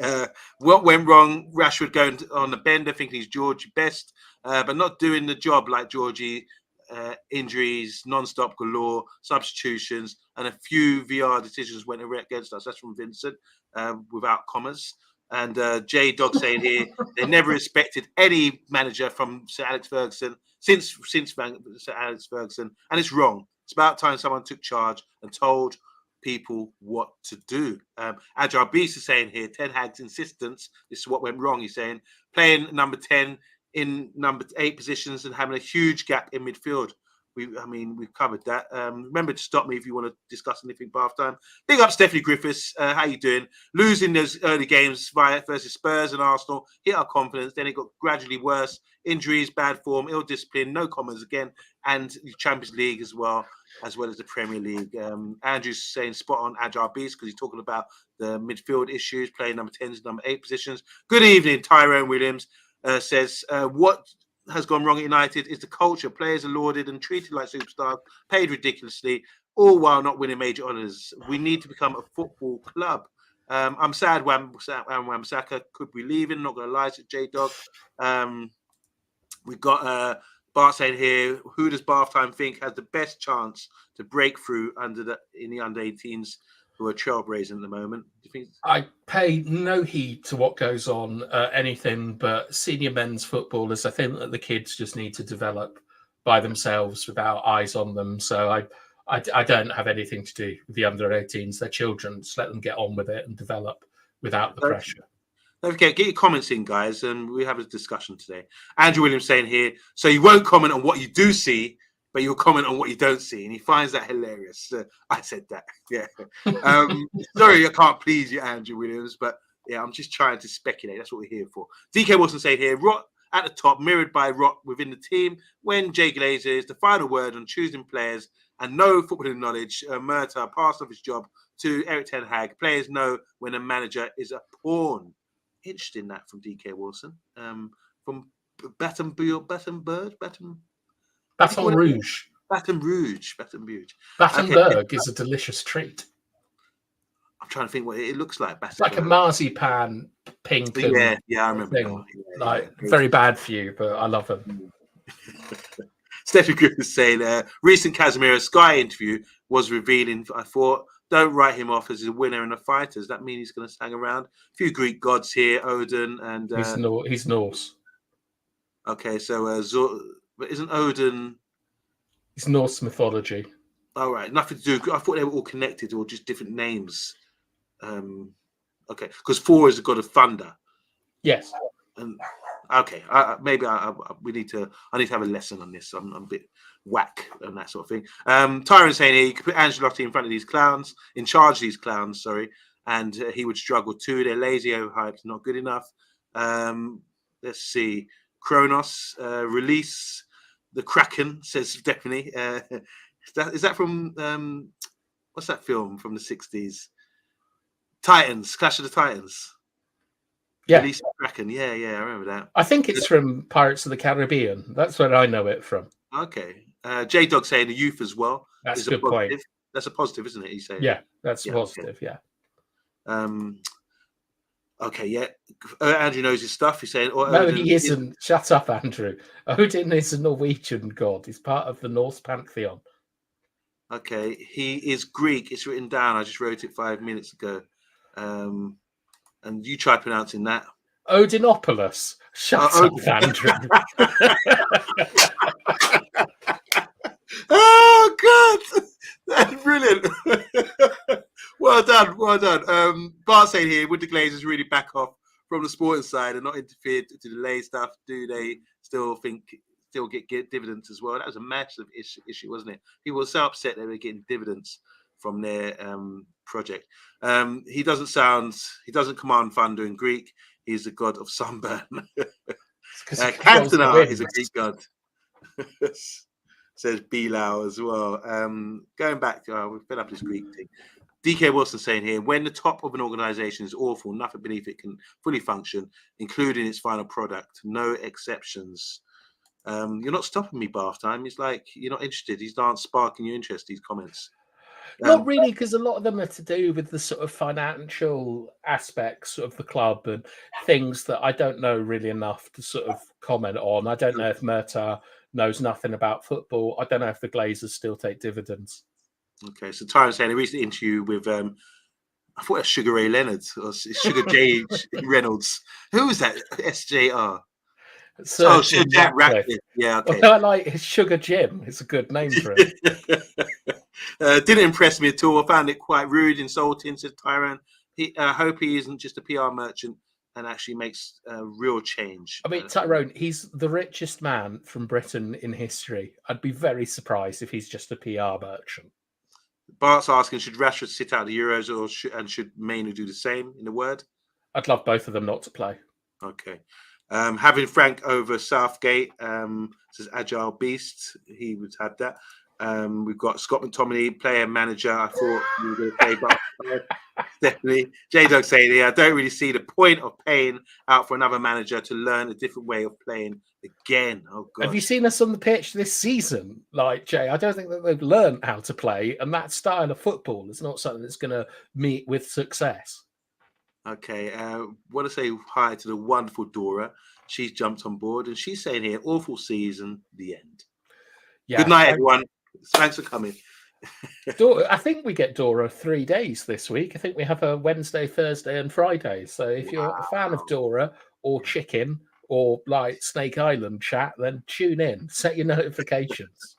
What went wrong? Rashford going on the bender, thinking he's Georgie best, but not doing the job like Georgie. Injuries, non-stop galore, substitutions, and a few VR decisions went against us. That's from Vincent, without commas. And J Dog saying here, they never expected any manager from Sir Alex Ferguson since Sir Alex Ferguson, and it's wrong. It's about time someone took charge and told people what to do. Agile Beast is saying here, Ten Hag's insistence, this is what went wrong. He's saying playing number 10 in number 8 positions and having a huge gap in midfield. We've covered that. Remember to stop me if you want to discuss anything Bath time. Big up Stephanie Griffiths. How you doing? Losing those early games versus Spurs and Arsenal hit our confidence. Then it got gradually worse. Injuries, bad form, ill discipline, no comments again, and the Champions League as well as the Premier League. Andrew's saying spot on Agile Beast because he's talking about the midfield issues, playing number 10s, number 8 positions. Good evening, Tyrone Williams. Says what has gone wrong at United is the culture. Players are lauded and treated like superstars, paid ridiculously, all while not winning major honours. We need to become a football club. I'm sad Wan-Bissaka could be leaving. Not going to lie, to J Dog. We've got Bart saying here, who does Bath time think has the best chance to break through in the under 18s? Who are trailblazing at the moment? Do you think? I pay no heed to what goes on, anything but senior men's footballers. I think that the kids just need to develop by themselves without eyes on them. So I don't have anything to do with the under 18s. They're children. Just let them get on with it and develop without the pressure. Don't forget, get your comments in, guys, and we have a discussion today. Andrew Williams saying here, so you won't comment on what you do see, but you'll comment on what you don't see, and he finds that hilarious. I said that, yeah. Sorry, I can't please you, Andrew Williams, but yeah, I'm just trying to speculate. That's what we're here for. DK Wilson saying here, rot at the top, mirrored by rot within the team. When Jay Glazer is the final word on choosing players and no footballing knowledge, Murta passed off his job to Erik Ten Hag. Players know when a manager is a pawn. Interesting that from DK Wilson. From Baton Rouge. Battenberg is a delicious treat. I'm trying to think what it looks like. It's like a marzipan pink. Yeah, I remember. Very bad for you, but I love them. Stephanie Griffith is saying, recent Casemiro Sky interview was revealing. I thought, don't write him off as a winner and a fighter. Does that mean he's going to hang around? A few Greek gods here, Odin and... He's Norse. Okay, so but isn't Odin... It's Norse mythology. All right, nothing to do. I thought they were all connected or just different names. Okay, because Thor is the god of thunder. Yes. Okay, we need to. I need to have a lesson on this. I'm a bit whack and that sort of thing. Tyron saying here, you could put Ancelotti in front of these clowns, in charge of these clowns, sorry, and he would struggle too. They're lazy, overhyped, not good enough. Let's see, Kronos release the Kraken, says definitely. Is that from what's that film from the 60s? Titans, Clash of the Titans. Yeah. Release the Kraken. Yeah, I remember that. I think it's from Pirates of the Caribbean. That's where I know it from. Okay. J Dog saying the youth as well. That's a good point. That's a positive, isn't it? He's saying. Yeah, that's positive. Okay. Yeah. Okay, yeah. Andrew knows his stuff. He's saying, no, he isn't. Shut up, Andrew. Odin is a Norwegian god. He's part of the Norse pantheon. Okay, he is Greek. It's written down. I just wrote it 5 minutes ago. And you try pronouncing that. Odinopoulos. Shut up, Andrew. Oh God, that's brilliant. Well done. Bart saying here, would the Glazers really back off from the sporting side and not interfere to delay stuff? Do they still get dividends as well? That was a massive issue, wasn't it? People were so upset they were getting dividends from their project. He doesn't command thunder in Greek. He's the god of sunburn. Cantona is a Greek god. Says Bilal as well. Going back to, we've fed up this Greek thing. DK Wilson saying here, when the top of an organization is awful, nothing beneath it can fully function, including its final product. No exceptions. You're not stopping me, Bath Time. It's like you're not interested. These aren't sparking your interest, these comments. Not really, because a lot of them are to do with the sort of financial aspects of the club and things that I don't know really enough to sort of comment on. I don't know if Murtagh knows nothing about football. I don't know if the Glazers still take dividends. Okay, so Tyron saying a recent interview with I thought it was Sugar Ray Leonard or Sugar J Reynolds. Who was that? SJR. So Sir Jack Ratcliffe. Yeah, okay. Well, I like his Sugar Jim. It's a good name for it. Didn't impress me at all. I found it quite rude, insulting, said Tyrone. I hope he isn't just a PR merchant and actually makes real change. I mean, Tyrone, he's the richest man from Britain in history. I'd be very surprised if he's just a PR merchant. Bart's asking, should Rashford sit out the Euros or should Mainu do the same, in a word? I'd love both of them not to play. Okay. Having Frank over Southgate, says Agile Beast. He would have that. We've got Scott McTominay, player manager. I thought you were going to say, but definitely. J-Dog saying here, I don't really see the point of paying out for another manager to learn a different way of playing again. Oh, God. Have you seen us on the pitch this season? Like, Jay, I don't think that they've learned how to play, and that style of football is not something that's going to meet with success. Okay, want to say hi to the wonderful Dora. She's jumped on board, and she's saying here, awful season, the end. Yeah, good night, everyone. Thanks for coming. I think we get Dora 3 days this week. I think we have a Wednesday, Thursday, and Friday. So if you're a fan of Dora or chicken or like Snake Island chat, then tune in. Set your notifications.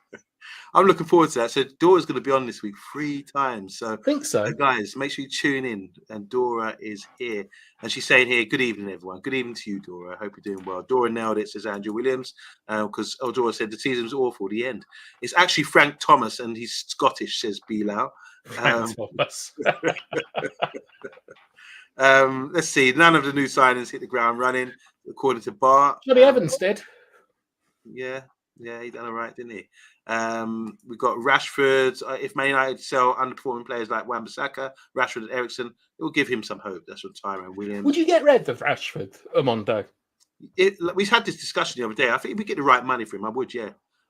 I'm looking forward to that. So Dora's going to be on this week 3 times. So I think so. Guys, make sure you tune in. And Dora is here. And she's saying here, good evening, everyone. Good evening to you, Dora. I hope you're doing well. Dora nailed it, says Andrew Williams. Because Dora said the season was awful, the end. It's actually Frank Thomas, and he's Scottish, says Bilal. Frank Thomas. Let's see. None of the new signings hit the ground running, according to Bart. Johnny Evans did. Yeah, he done all right, didn't he? We've got Rashford. If Man United sell underperforming players like Wan-Bissaka, Rashford and Eriksen, it will give him some hope. That's what Tyrone Williams. Would you get rid of Rashford, Amondo? We had this discussion the other day. I think if we get the right money for him, I would, yeah.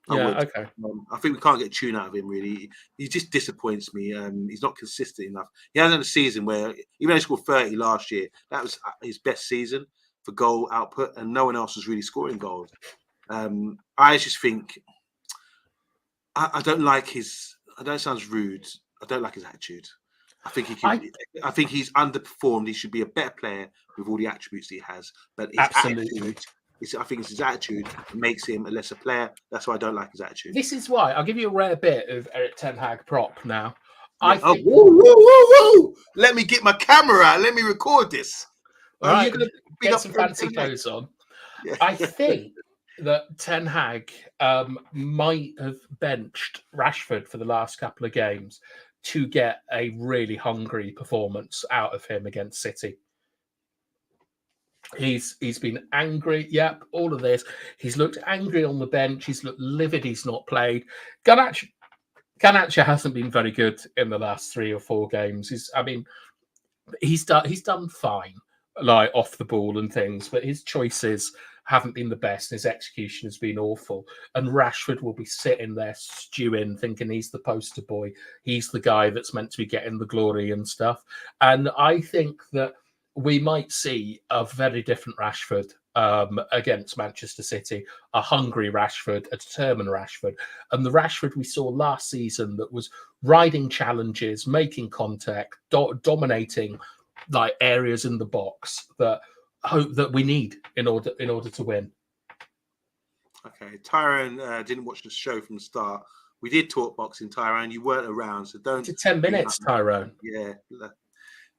I would. Okay. I think we can't get a tune out of him, really. He just disappoints me. He's not consistent enough. He hasn't had a season where, even though he scored 30 last year, that was his best season for goal output, and no one else was really scoring goals. I just think I don't like his. I know it sounds rude. I don't like his attitude. I think I think he's underperformed. He should be a better player with all the attributes he has. But his absolutely, I think it's his attitude that makes him a lesser player. That's why I don't like his attitude. This is why I'll give you a rare bit of Erik ten Hag prop now. Yeah. Whoa. Let me get my camera out. Let me record this. All right, you're going to get some fancy clothes on. Yeah. I think that Ten Hag might have benched Rashford for the last couple of games to get a really hungry performance out of him against City. He's been angry. Yep, all of this. He's looked angry on the bench. He's looked livid. He's not played. Garnacho hasn't been very good in the last 3 or 4 games. He's done fine, like off the ball and things, but his choices haven't been the best. His execution has been awful. And Rashford will be sitting there stewing, thinking he's the poster boy. He's the guy that's meant to be getting the glory and stuff. And I think that we might see a very different Rashford against Manchester City, a hungry Rashford, a determined Rashford, and the Rashford we saw last season that was riding challenges, making contact, dominating like areas in the box that we need in order to win. Okay, Tyrone didn't watch the show from the start. We did talk boxing, Tyrone. You weren't around, so don't. To 10 minutes, Tyrone. Yeah.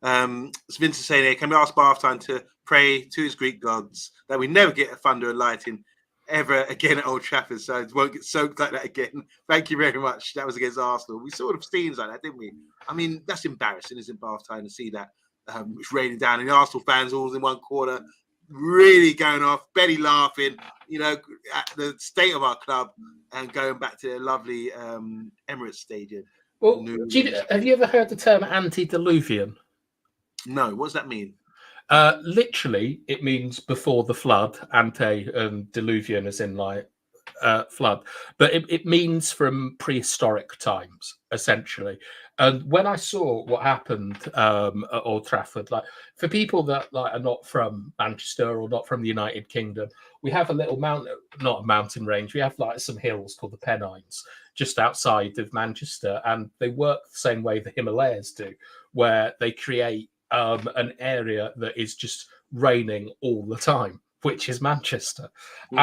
Vincent saying here, can we ask Bartime to pray to his Greek gods that we never get a thunder and lightning ever again at Old Trafford, so it won't get soaked like that again. Thank you very much. That was against Arsenal. We sort of scenes like that, didn't we? I mean, that's embarrassing, isn't it, Bartime, to see that it's raining down and the Arsenal fans all in one corner, really going off, belly laughing, at the state of our club and going back to their lovely Emirates Stadium. Well, have you ever heard the term antediluvian? No, what does that mean? Literally, it means before the flood. Ante and diluvian as in like flood, but it means from prehistoric times, essentially. And when I saw what happened at Old Trafford, like for people that like are not from Manchester or not from the United Kingdom, we have a little not a mountain range. We have like some hills called the Pennines just outside of Manchester, and they work the same way the Himalayas do, where they create an area that is just raining all the time, which is Manchester. Mm-hmm.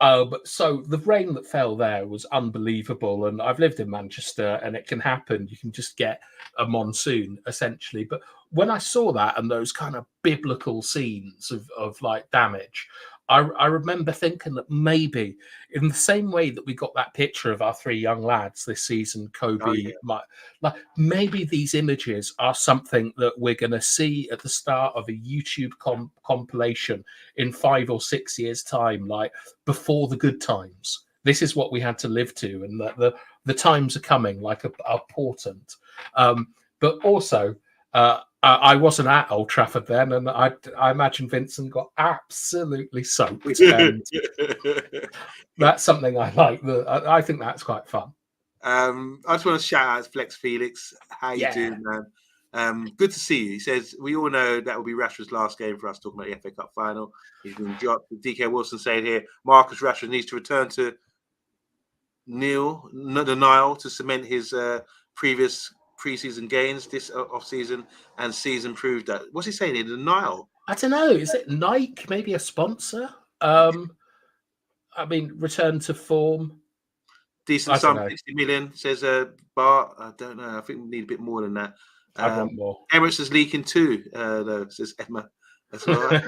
And so the rain that fell there was unbelievable. And I've lived in Manchester, and it can happen. You can just get a monsoon, essentially. But when I saw that and those kind of biblical scenes of like damage, I remember thinking that maybe in the same way that we got that picture of our three young lads this season, Kobe, like maybe these images are something that we're going to see at the start of a YouTube compilation in 5 or 6 years' time, like before the good times. This is what we had to live to, and that the times are coming, like a portent. But also, I wasn't at Old Trafford then, and I imagine Vincent got absolutely soaked. And that's something I like. I think that's quite fun. I just want to shout out Flex Felix. How you doing, man? Good to see you. He says, we all know that will be Rashford's last game for us, talking about the FA Cup final. He's been dropped. DK Wilson saying here, Marcus Rashford needs to return to the Nile to cement his previous pre-season gains this off-season, and season proved that. What's he saying in the Nile? I don't know. Is it Nike? Maybe a sponsor? I mean, return to form. Decent sum, 60 million, says Bart. I don't know. I think we need a bit more than that. I want more. Emirates is leaking too, though, says Emma. As well.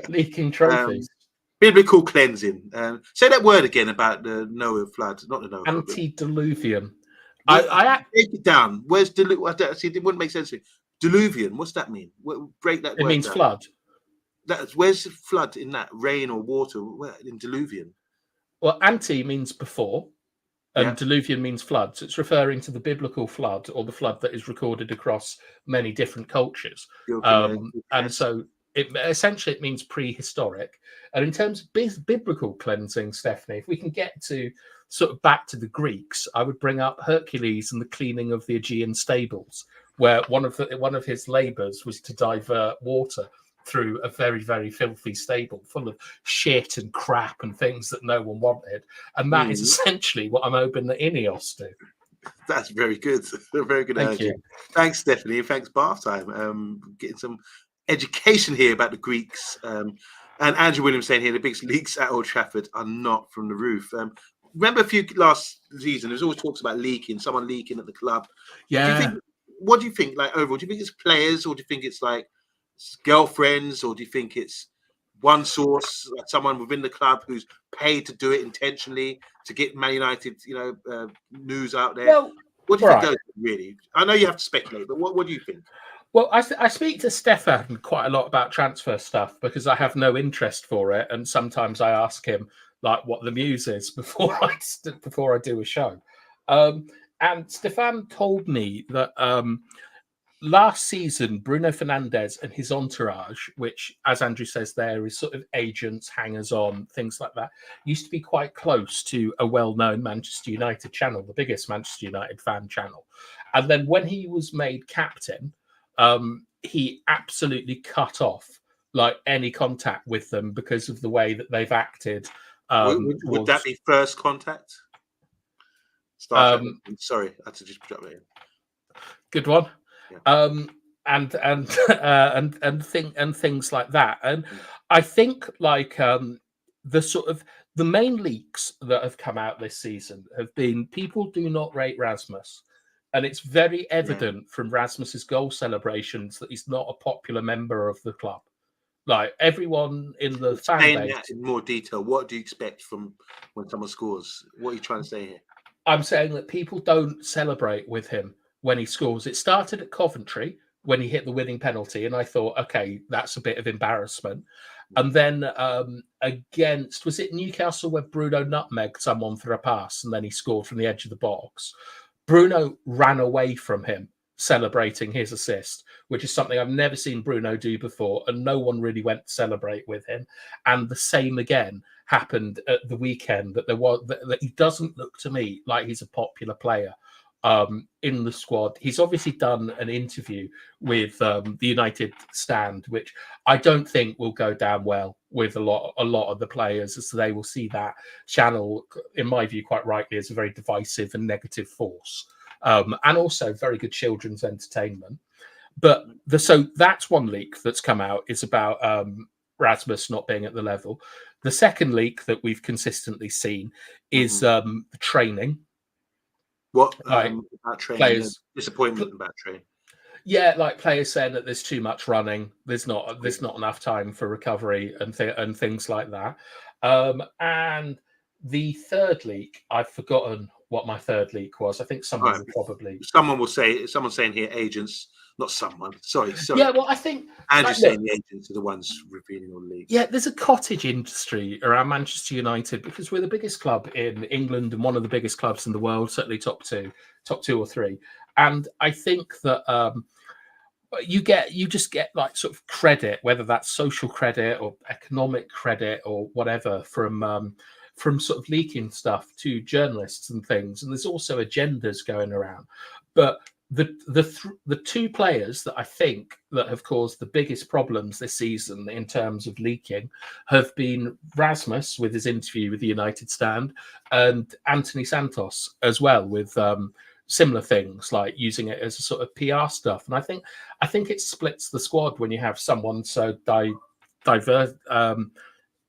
Leaking trophies. Biblical cleansing. Say that word again about the Noah flood, not the Noah. Antediluvian. I break it down. Where's diluvian? It wouldn't make sense to me. Diluvian. What's that mean? Break that. It means down. Flood. Where's the flood in that? Rain or water? Where in diluvian? Well, ante means before, and diluvian means flood. So it's referring to the biblical flood, or the flood that is recorded across many different cultures. And so essentially it means prehistoric. And in terms of biblical cleansing, Stephanie, if we can get to sort of back to the Greeks, I would bring up Hercules and the cleaning of the Aegean stables, where one of his labors was to divert water through a very, very filthy stable full of shit and crap and things that no one wanted. And that is essentially what I'm hoping that Ineos do. That's very good. Very good. Thank you. Thanks, Stephanie, and thanks, Bath Time. Getting some education here about the Greeks. And Andrew Williams saying here, the biggest leaks at Old Trafford are not from the roof. Remember a few last season, there's always talks about someone leaking at the club. Yeah. What do you think, like, overall? Do you think it's players, or do you think it's like girlfriends, or do you think it's one source, like someone within the club who's paid to do it intentionally to get Man United, news out there? Well, what do you think goes really? I know you have to speculate, but what do you think? Well, I speak to Stefan quite a lot about transfer stuff because I have no interest for it, and sometimes I ask him like what the news is before I do a show. And Stefan told me that last season, Bruno Fernandes and his entourage, which, as Andrew says there, is sort of agents, hangers-on, things like that, used to be quite close to a well-known Manchester United channel, the biggest Manchester United fan channel. And then when he was made captain, he absolutely cut off like any contact with them because of the way that they've acted. Would that be first contact? Sorry, I had to just put that in. Good one. Yeah. And things like that. And I think like the main leaks that have come out this season have been people do not rate Rasmus. And it's very evident from Rasmus's goal celebrations that he's not a popular member of the club. Like everyone in the fan base. That in more detail. What do you expect from when someone scores? What are you trying to say here? I'm saying that people don't celebrate with him when he scores. It started at Coventry when he hit the winning penalty, and I thought, okay, that's a bit of embarrassment. And then against, was it Newcastle where Bruno nutmegged someone for a pass and then he scored from the edge of the box? Bruno ran away from him celebrating his assist, which is something I've never seen Bruno do before, and no one really went to celebrate with him. And the same again happened at the weekend, that he doesn't look to me like he's a popular player in the squad. He's obviously done an interview with the United stand, which I don't think will go down well with a lot of the players, as they will see that channel, in my view, quite rightly, as a very divisive and negative force, and also very good children's entertainment. But so that's one leak that's come out, is about Rasmus not being at the level. The second leak that we've consistently seen is training. What about training? Players, disappointment about training. Yeah, like players saying that there's too much running, there's not enough time for recovery and things like that. And the third leak, I've forgotten what my third leak was. I think someone will probably. Someone's saying here agents, not someone. Sorry. Yeah, well, I think Andrew's saying the agents are the ones revealing all the leaks. Yeah, there's a cottage industry around Manchester United because we're the biggest club in England and one of the biggest clubs in the world, certainly top two or three. And I think that you just get like sort of credit, whether that's social credit or economic credit or whatever, from sort of leaking stuff to journalists and things. And there's also agendas going around. But the two players that I think that have caused the biggest problems this season in terms of leaking have been Rasmus with his interview with the United stand, and Anthony Santos as well, with similar things like using it as a sort of PR stuff. And I think it splits the squad when you have someone so diverse.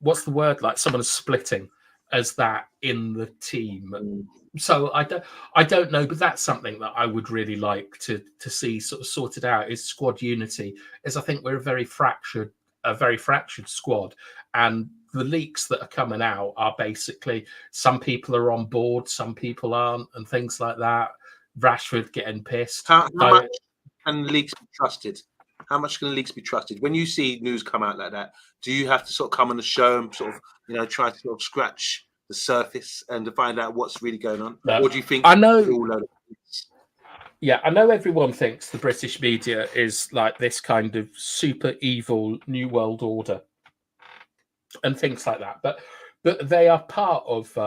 What's the word? Like someone is splitting as that in the team. So I don't know, but that's something that I would really like to see sort of sorted out, is squad unity. As I think we're a very fractured squad, and the leaks that are coming out are basically some people are on board, some people aren't, and things like that. Rashford getting pissed. How much can leaks be trusted? How much can leaks be trusted? When you see news come out like that, do you have to sort of come on the show and sort of try to sort of scratch the surface and to find out what's really going on? No. Or do you think I know everyone thinks the British media is like this kind of super evil new world order and things like that, but they are part of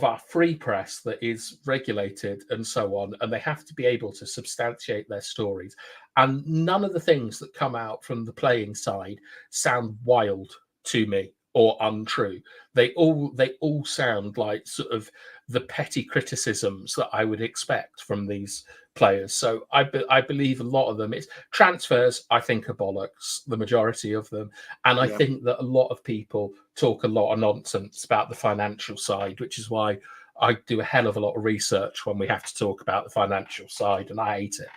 our free press that is regulated and so on, and they have to be able to substantiate their stories. And none of the things that come out from the playing side sound wild to me or untrue. They all sound like sort of the petty criticisms that I would expect from these players. So I believe a lot of them. It's transfers, I think, are bollocks, the majority of them. And I think that a lot of people talk a lot of nonsense about the financial side, which is why I do a hell of a lot of research when we have to talk about the financial side, and I hate it.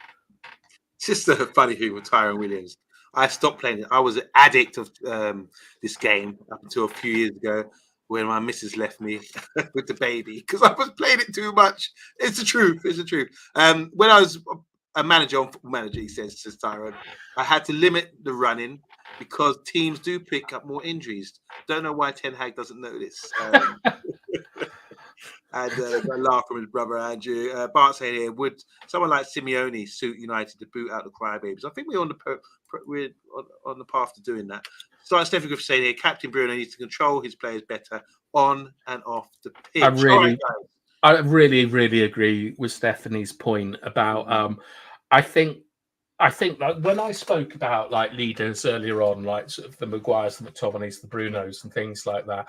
It's just a funny thing with Tyrone Williams. I stopped playing it. I was an addict of this game up until a few years ago, when my missus left me with the baby because I was playing it too much. It's the truth. It's the truth. When I was a manager on Football Manager, he says Tyrone, I had to limit the running because teams do pick up more injuries. Don't know why Ten Hag doesn't know this. And I laugh from his brother Andrew. Bart saying here, would someone like Simeone suit United to boot out the crybabies? I think we're on the path to doing that. So Stephen Griffith saying here, Captain Bruno needs to control his players better on and off the pitch. I really agree with Stephanie's point about. I think I think like when I spoke about like leaders earlier on, like sort of the Maguires, the McTominays, the Brunos, and things like that,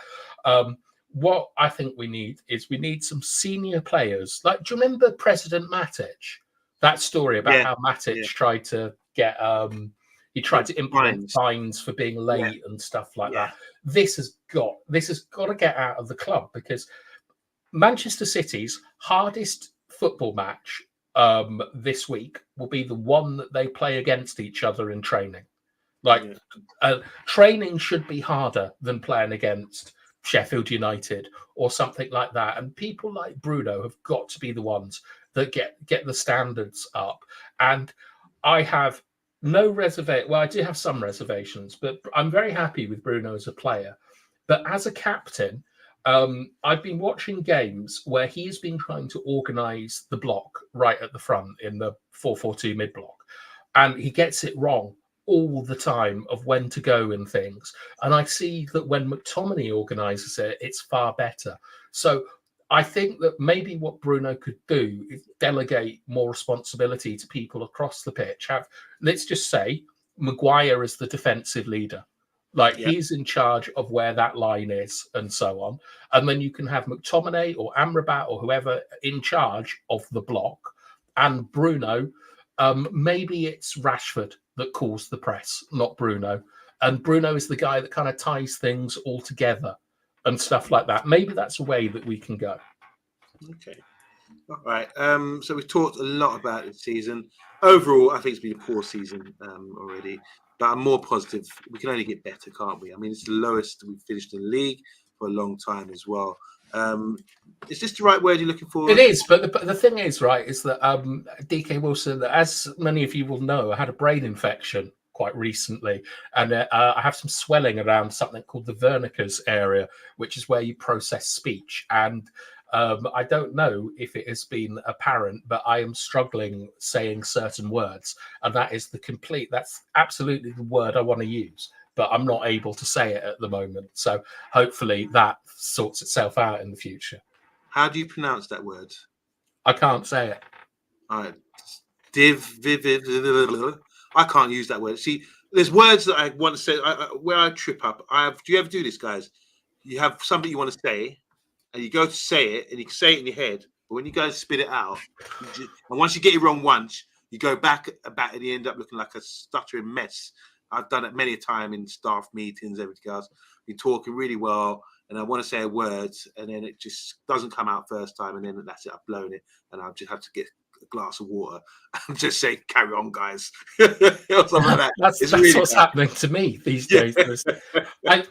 what I think we need is we need some senior players. Like, do you remember President Matic? That story about how Matic tried to get he tried to implement fines for being late and stuff like that. This has got to get out of the club, because Manchester City's hardest football match this week will be the one that they play against each other in training. Like, training should be harder than playing against Sheffield United or something like that. And people like Bruno have got to be the ones that get the standards up. And I have no reservation. Well, I do have some reservations, but I'm very happy with Bruno as a player. But as a captain, I've been watching games where he's been trying to organise the block right at the front in the 4-4-2 mid block, and he gets it wrong all the time of when to go and things. And I see that when McTominay organises it, it's far better. So I think that maybe what Bruno could do is delegate more responsibility to people across the pitch. Let's just say Maguire is the defensive leader. Like, he's in charge of where that line is and so on. And then you can have McTominay or Amrabat or whoever in charge of the block. And Bruno, maybe it's Rashford that calls the press, not Bruno. And Bruno is the guy that kind of ties things all together and stuff like that. Maybe that's a way that we can go. Okay. All right. So we've talked a lot about the season. Overall, I think it's been a poor season already. But I'm more positive. We can only get better, can't we? I mean, it's the lowest we've finished in the league for a long time as well. Is this the right word you're looking for? It is, but the thing is, right, is that DK Wilson, as many of you will know, I had a brain infection quite recently, and I have some swelling around something called the Wernicke's area, which is where you process speech. And I don't know if it has been apparent, but I am struggling saying certain words, and that's absolutely the word I want to use, but I'm not able to say it at the moment. So hopefully that sorts itself out in the future. How do you pronounce that word? I can't say it. All right. I can't use that word. See, there's words that I want to say where I trip up. Do you ever do this, guys? You have something you want to say, and you go to say it, and you can say it in your head, but when you go and spit it out, and once you get it wrong once, you go back about it, and you end up looking like a stuttering mess. I've done it many a time in staff meetings, everything else. You're talking really well, and I want to say a word, and then it just doesn't come out first time, and then that's it. I've blown it, and I'll just have to get a glass of water and just say, "Carry on, guys." Or something like that. That's really what's happening to me these days.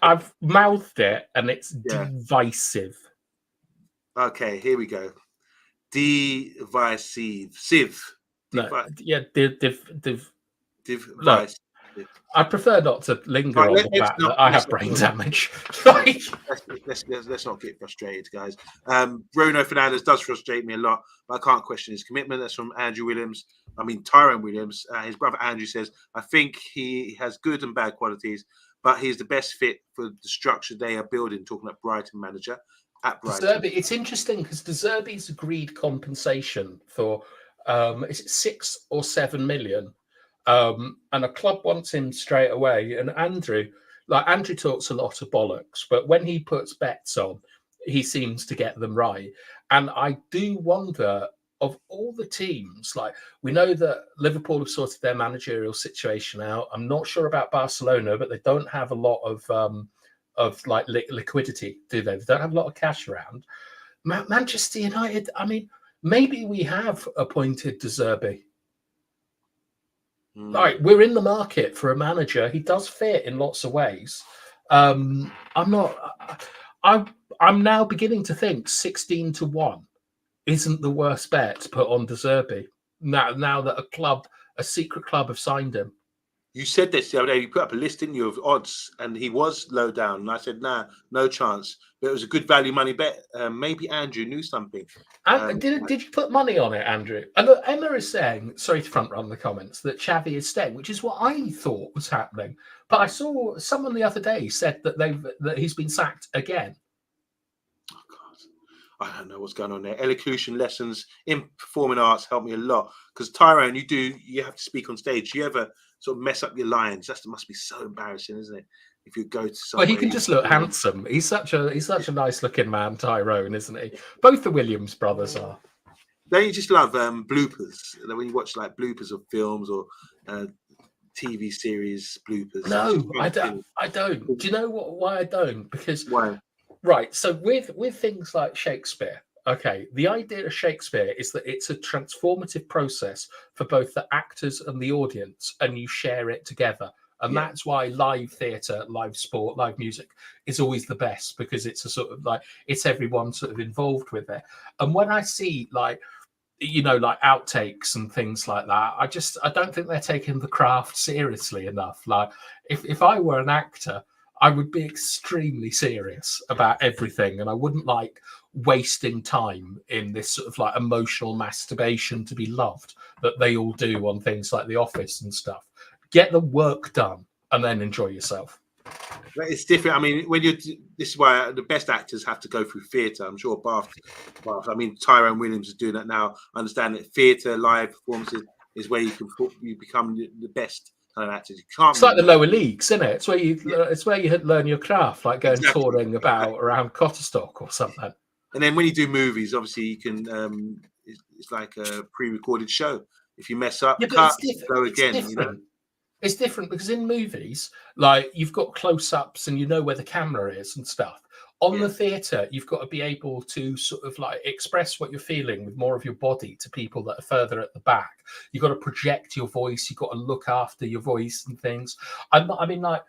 I've mouthed it, and it's divisive. Okay, here we go. Divisive. Sieve. Divisive. I prefer not to linger on the fact that I have brain damage. Let's not get frustrated, guys. Bruno Fernandes does frustrate me a lot, but I can't question his commitment. That's from Tyrone Williams. His brother Andrew says, I think he has good and bad qualities, but he's the best fit for the structure they are building, talking about Brighton manager at Brighton. De Zerbi, it's interesting because De Zerbi's agreed compensation for, is it 6 or 7 million? And a club wants him straight away. And Andrew talks a lot of bollocks, but when he puts bets on, he seems to get them right. And I do wonder, of all the teams, like, we know that Liverpool have sorted their managerial situation out. I'm not sure about Barcelona, but they don't have a lot of liquidity, do they? They don't have a lot of cash around. Manchester United, I mean, maybe we have appointed De Zerbi. Like, we're in the market for a manager. He does fit in lots of ways. I'm now beginning to think 16-1 isn't the worst bet to put on De Zerbi. Now that a secret club have signed him. You said this the other day. You put up a list, didn't you, of odds, and he was low down. And I said, nah, no chance. But it was a good value money bet. Maybe Andrew knew something. And did you put money on it, Andrew? And look, Emma is saying, sorry to front run the comments, that Xavi is staying, which is what I thought was happening. But I saw someone the other day said that he's been sacked again. Oh God! I don't know what's going on there. Elocution lessons in performing arts help me a lot because Tyrone, you have to speak on stage. You ever sort of mess up your lines? That must be so embarrassing, isn't it? If you go to somewhere, well, he can just look handsome. He's such a nice looking man, Tyrone, isn't he? Both the Williams brothers are. Don't you just love bloopers? When you watch like bloopers of films or TV series bloopers? No, I don't. I don't. Do you know why I don't? Because why? Right. So with things like Shakespeare, okay, the idea of Shakespeare is that it's a transformative process for both the actors and the audience, and you share it together. And that's why live theatre, live sport, live music is always the best, because it's a sort of like, it's everyone sort of involved with it. And when I see like, you know, like outtakes and things like that, I don't think they're taking the craft seriously enough. Like if I were an actor, I would be extremely serious about everything, and I wouldn't like wasting time in this sort of like emotional masturbation to be loved that they all do on things like The Office and stuff. Get the work done and then enjoy yourself. It's different. I mean, this is why the best actors have to go through theatre. I'm sure Bath. I mean, Tyrone Williams is doing that now. I understand that theatre, live performances is where you become the best kind of actors. You can't. It's like the lower leagues, isn't it? It's where you learn your craft, like going touring around Cotterstock or something. And then when you do movies, obviously you can. It's like a pre-recorded show. If you mess up, go again. You know? It's different because in movies, like you've got close-ups and you know where the camera is and stuff. On the theatre, you've got to be able to sort of like express what you're feeling with more of your body to people that are further at the back. You've got to project your voice. You've got to look after your voice and things. I mean, like,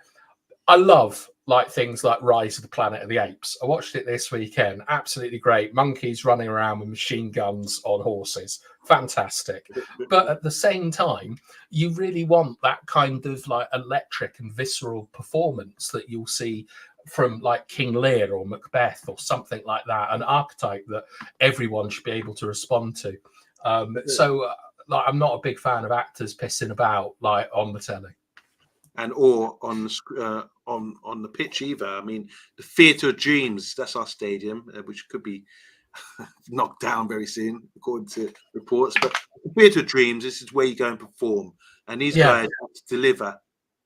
I love like things like Rise of the Planet of the Apes. I watched it this weekend. Absolutely great. Monkeys running around with machine guns on horses. Fantastic. But at the same time, you really want that kind of like electric and visceral performance that you'll see from like King Lear or Macbeth or something like that, an archetype that everyone should be able to respond to. So like, I'm not a big fan of actors pissing about like on the telly. And or on the pitch either. I mean, the Theatre of Dreams, that's our stadium, which could be knocked down very soon, according to reports. But the Theatre of Dreams, this is where you go and perform. And these guys have to deliver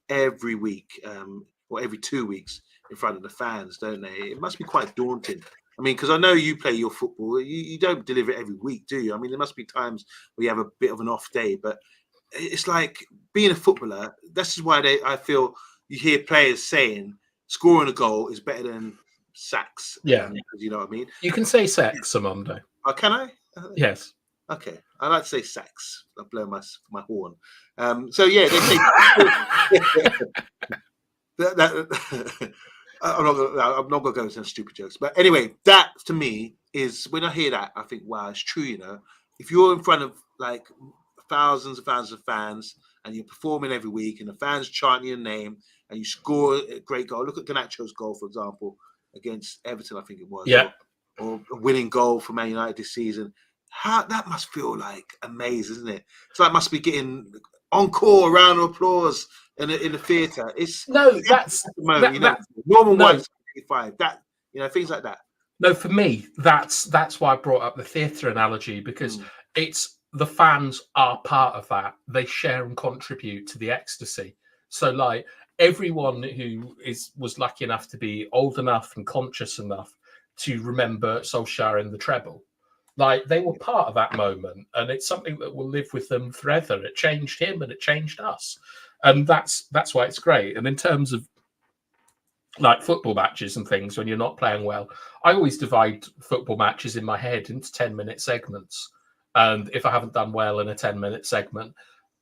every week or every 2 weeks in front of the fans, don't they? It must be quite daunting. I mean, because I know you play your football, you don't deliver it every week, do you? I mean, there must be times where you have a bit of an off day, but it's like being a footballer. This is why I feel you hear players saying scoring a goal is better than sacks. Yeah, you know what I mean. You can say sacks, Amondo. Oh, can I? Yes. Okay, I like to say sacks. I blow my horn. So yeah, they say. I'm not gonna go into some stupid jokes, but anyway, that to me is when I hear that, I think, wow, it's true. You know, if you're in front of like thousands and thousands of fans and you're performing every week and the fans chanting your name and you score a great goal. Look at Ganacho's goal, for example, against Everton, I think it was. Yeah. Or a winning goal for Man United this season. That must feel like amazing, isn't it? So that must be getting encore, round of applause in the theatre. It's no, that's moment, you know, normal 175. That, you know, things like that. No, for me, that's why I brought up the theatre analogy, because it's the fans are part of that. They share and contribute to the ecstasy. So, like, everyone who was lucky enough to be old enough and conscious enough to remember Solskjaer in the treble, like, they were part of that moment, and it's something that will live with them forever. It changed him and it changed us, and that's why it's great. And in terms of like football matches and things, when you're not playing well, I always divide football matches in my head into 10-minute segments. And if I haven't done well in a 10-minute segment,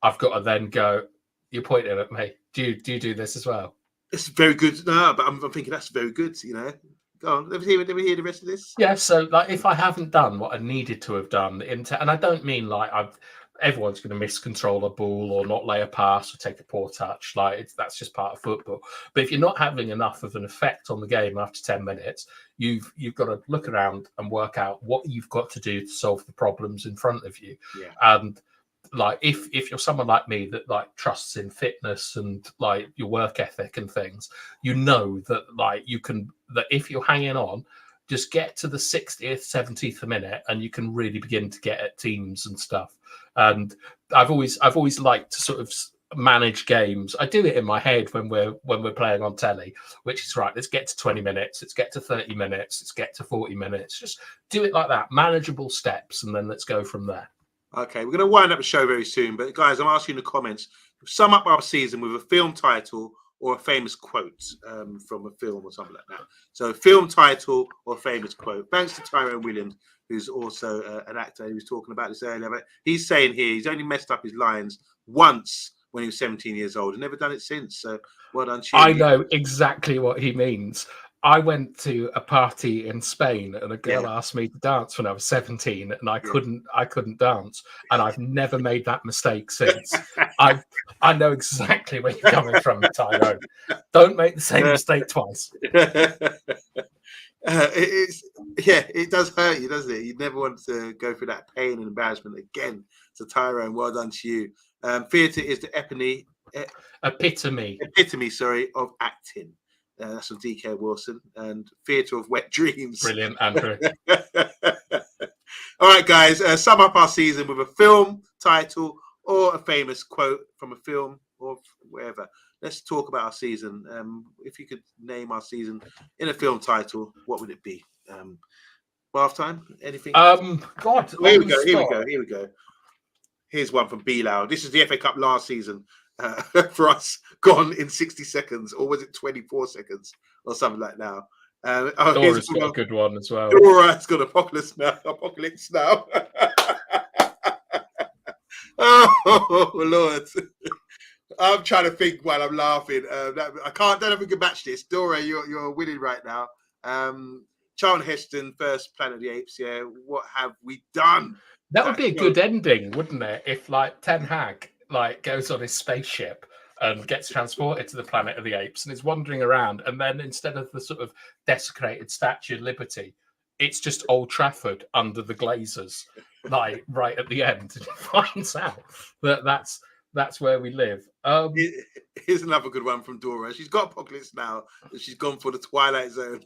I've got to then go, you're pointing at me. Do you do this as well? It's very good. No, but I'm thinking that's very good, you know. Go on, let me hear the rest of this. Yeah, so like if I haven't done what I needed to have done, and I don't mean like everyone's going to miscontrol a ball or not lay a pass or take a poor touch. Like that's just part of football. But if you're not having enough of an effect on the game after 10 minutes, you've got to look around and work out what you've got to do to solve the problems in front of you. Yeah. And like if you're someone like me that like trusts in fitness and like your work ethic and things, you know that like that if you're hanging on, Just get to the 60th, 70th minute, and you can really begin to get at teams and stuff. And I've always liked to sort of manage games. I do it in my head when we're playing on telly, which is right. Let's get to 20 minutes. Let's get to 30 minutes. Let's get to 40 minutes. Just do it like that, manageable steps, and then let's go from there. Okay, we're going to wind up the show very soon, but guys, I'm asking you in the comments, sum up our season with a film title or a famous quote from a film or something like that. So, film title or famous quote. Thanks to Tyrone Williams, who's also an actor. He was talking about this earlier, but he's saying here he's only messed up his lines once when he was 17 years old and never done it since. So, well done, Chile. I know exactly what he means. I went to a party in Spain and a girl asked me to dance when I was 17 and I couldn't dance, and I've never made that mistake since. I know exactly where you're coming from, Tyrone. Don't make the same mistake twice. It does hurt you, doesn't it? You never want to go through that pain and embarrassment again. So Tyrone, well done to you. Theatre is the epitome of acting. That's from DK Wilson, and Theatre of Wet Dreams. Brilliant, Andrew. All right, guys, sum up our season with a film title or a famous quote from a film or wherever. Let's talk about our season. If you could name our season in a film title, what would it be? Bath time? Anything? God. Here we go. Here's one from Bilal. This is the FA Cup last season. For us, gone in 60 seconds, or was it 24 seconds, or something like that? Dora's got a good one as well. Dora's got Apocalypse Now. Oh, Lord. I'm trying to think while I'm laughing. I don't know if we can match this. Dora, you're winning right now. Charlton Heston, first Planet of the Apes. Yeah, what have we done? That would be a good ending, wouldn't it? If Ten Hag goes on his spaceship and gets transported to the Planet of the Apes and is wandering around, and then instead of the sort of desecrated Statue of Liberty, it's just Old Trafford under the Glazers, right at the end, and he finds out that that's where we live. Here's another good one from Dora. She's got Apocalypse Now, and she's gone for the Twilight Zone.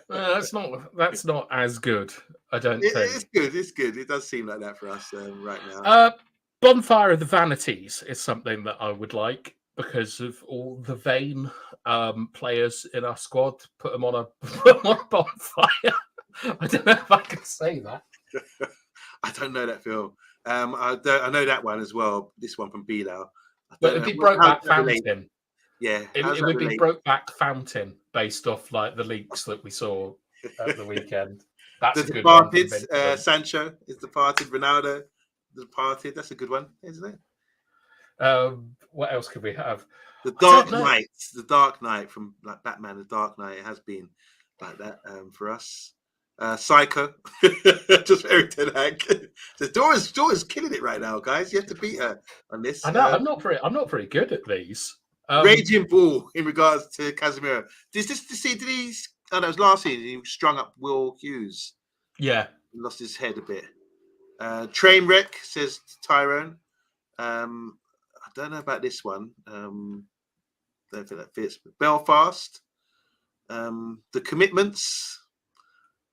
That's not as good. I don't think it's good. It does seem like that for us right now. Bonfire of the Vanities is something that I would like because of all the vain players in our squad. Put them on a bonfire. I don't know if I can say that. I don't know that film. I know that one as well. This one from Bilal. But it'd be Brokeback Fountain. Yeah, it would be Brokeback Fountain based off the leaks that we saw at the weekend. That's a good one. Sancho is departed. Ronaldo departed. That's a good one, isn't it? What else could we have? The Dark Knight. The Dark Knight from Batman. The Dark Knight. It has been like that for us. Psycho. Just very Ten Hag. So Dora's killing it right now, guys. You have to beat her on this. I know. I'm not very good at these. Raging Bull in regards to Casemiro. Did he? Oh, that was last season. He strung up Will Hughes. Yeah, lost his head a bit. Trainwreck, says Tyrone. I don't know about this one. Don't think that fits. Belfast. The Commitments.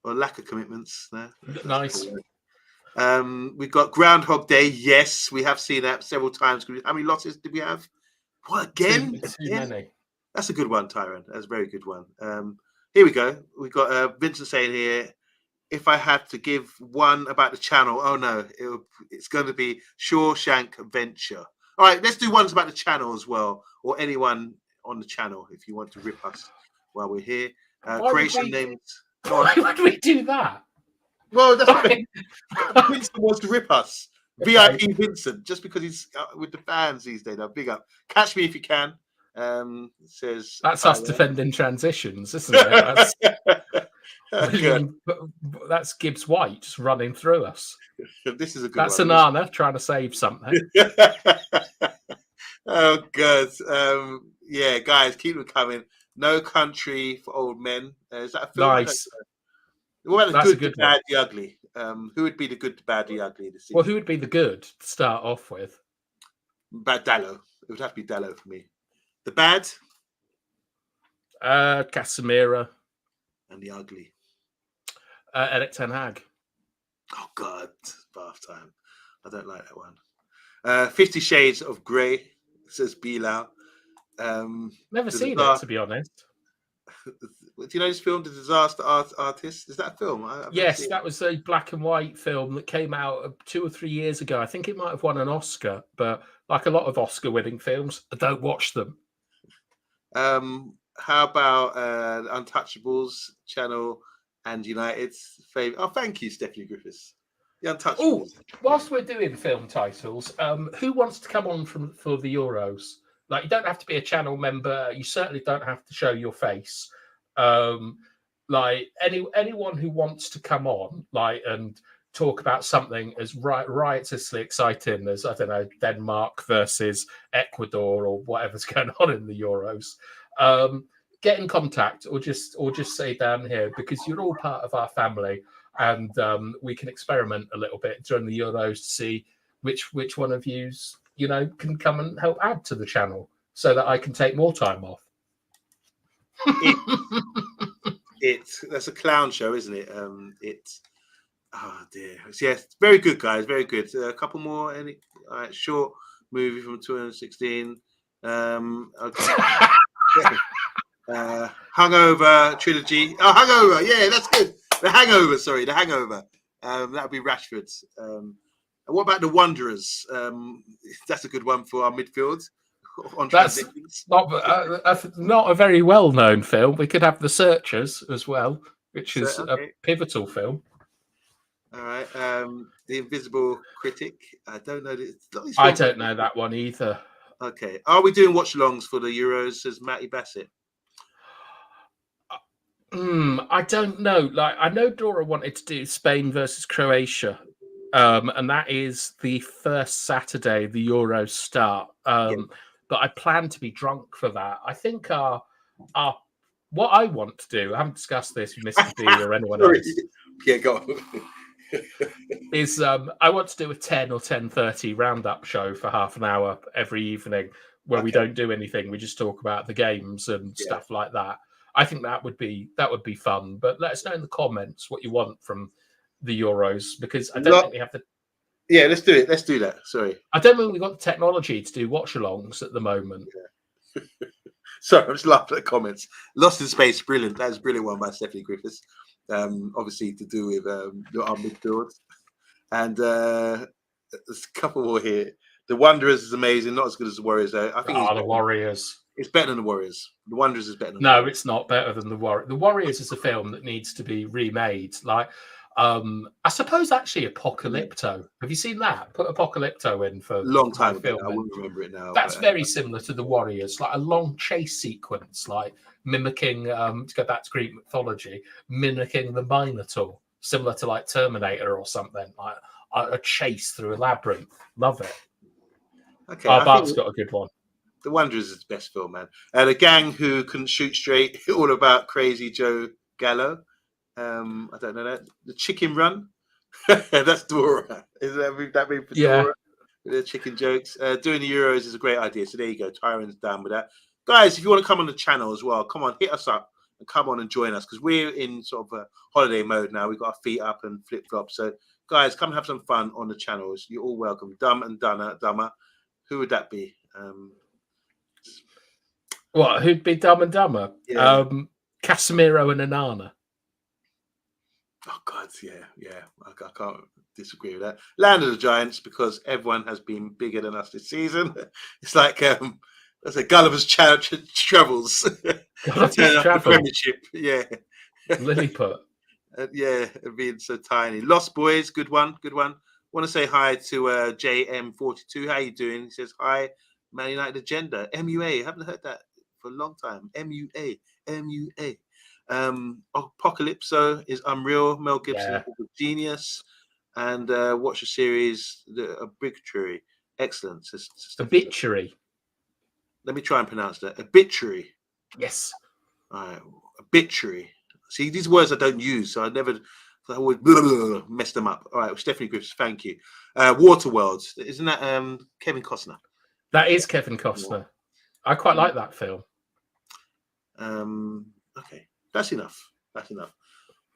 Or lack of commitments there. Nice. We've got Groundhog Day. Yes, we have seen that several times. How many losses did we have? What, again? Too many. That's a good one, Tyrone. That's a very good one. Here we go. We've got Vincent saying here, if I had to give one about the channel, oh no, it's going to be Shawshank Adventure. All right, let's do ones about the channel as well, or anyone on the channel if you want to rip us while we're here. Creation names. Why would we do that? Well, that's what Vincent wants to rip us. Okay. VIP Vincent, just because he's with the fans these days. Now, big up. Catch me if you can. Says that's us defending transitions, isn't it? That's Gibbs White just running through us. This is a good That's one. Anana trying to save something. Oh, God. Yeah, guys, keep them coming. No Country for Old Men. Is that a film? Nice. What about the good, the bad, the ugly? Who would be the good, the bad, the ugly this season? Well, who would be the good to start off with? Bad Dallo. It would have to be Dallo for me. The bad? Casemiro. And the ugly? Eric Ten Hag. Oh God, bath time. I don't like that one. 50 Shades of Grey, says Bilal. Never seen it, to be honest. Do you know this film, The Disaster Artist? Is that a film? Yes, that was a black and white film that came out 2 or 3 years ago. I think it might have won an Oscar, but like a lot of Oscar-winning films, I don't watch them. How about Untouchables channel and United's favorite? Oh, thank you, Stephanie Griffiths. The Untouchables. Oh, whilst we're doing film titles, who wants to come on for the Euros? Like, you don't have to be a channel member. You certainly don't have to show your face. Like anyone who wants to come on, like, and talk about something as riotously exciting as, I don't know, Denmark versus Ecuador or whatever's going on in the Euros. Get in contact or just say down here, because you're all part of our family, and we can experiment a little bit during the Euros to see which one of you's, you know, can come and help add to the channel so that I can take more time off. That's a clown show, isn't it? Oh dear. Yes, very good, guys. Very good. A couple more. Any short movie from 2016. Okay. Hangover trilogy. Oh, Hangover. Yeah, that's good. The Hangover. Sorry, The Hangover. That would be Rashford's. And what about The Wanderers? That's a good one for our midfield. That's not a very well-known film. We could have The Searchers as well, which is a pivotal film. All right. The Invisible Critic. I don't know. I don't know that one either. Okay. Are we doing watch-alongs for the Euros? Says Matty Bassett. I don't know. Like, I know Dora wanted to do Spain versus Croatia, and that is the first Saturday the Euros start. But I plan to be drunk for that. I think what I want to do, I haven't discussed this with Mr. B or anyone else. Yeah, go on. Is I want to do a 10 or 10:30 roundup show for half an hour every evening where we don't do anything. We just talk about the games and stuff like that. I think that would be fun. But let us know in the comments what you want from the Euros, because I don't think we have the. Yeah, let's do it. Let's do that. Sorry. I don't think we've got the technology to do watch-alongs at the moment. Yeah. Sorry, I'm just laughing at the comments. Lost in Space, brilliant. That was a brilliant one by Stephanie Griffiths. Obviously to do with our midfield. And there's a couple more here. The Wanderers is amazing. Not as good as the Warriors, though. I think the Warriors. It's better than the Warriors. The Wanderers is better than No, it's not better than the Warriors. The Warriors is a film that needs to be remade. Like, I suppose actually Apocalypto. Have you seen that? Put Apocalypto in for long time ago. I wouldn't remember it now. That's very similar to the Warriors, like a long chase sequence, like mimicking to go back to Greek mythology, mimicking the Minotaur, similar to like Terminator or something, like a chase through a labyrinth. Love it. Okay, Bart's got a good one. The Wanderers is the best film, man. The Gang Who Couldn't Shoot Straight, all about Crazy Joe Gallo. I don't know that. The Chicken Run. That's Dora. Is that mean for Dora? With the chicken jokes. Doing the Euros is a great idea. So there you go. Tyron's down with that. Guys, if you want to come on the channel as well, come on, hit us up and come on and join us, because we're in sort of a holiday mode now. We've got our feet up and flip flops. So guys, come and have some fun on the channels. You're all welcome. Dumb and Dumber. Who would that be? What? Who'd be Dumb and Dumber? Yeah. Casemiro and Anana. Oh God, yeah. I can't disagree with that. Land of the Giants, because everyone has been bigger than us this season. It's like that's a Gulliver's Travels. Gulliver's Travels. Premiership, yeah. Lilliput. Yeah, being so tiny. Lost Boys, good one. Want to say hi to JM42. How you doing? He says hi, Man United Agenda. MUA. Haven't heard that for a long time. MUA. Apocalypso is unreal. Mel Gibson is a genius. And watch the series, The Obituary. Excellent. Obituary. Let me try and pronounce that. Obituary. Yes. All right. Obituary. See, these words I don't use, so I always mess them up. All right, Stephanie Griffiths, thank you. Waterworld. Isn't that Kevin Costner? That is Kevin Costner. I quite like that film. Okay. That's enough.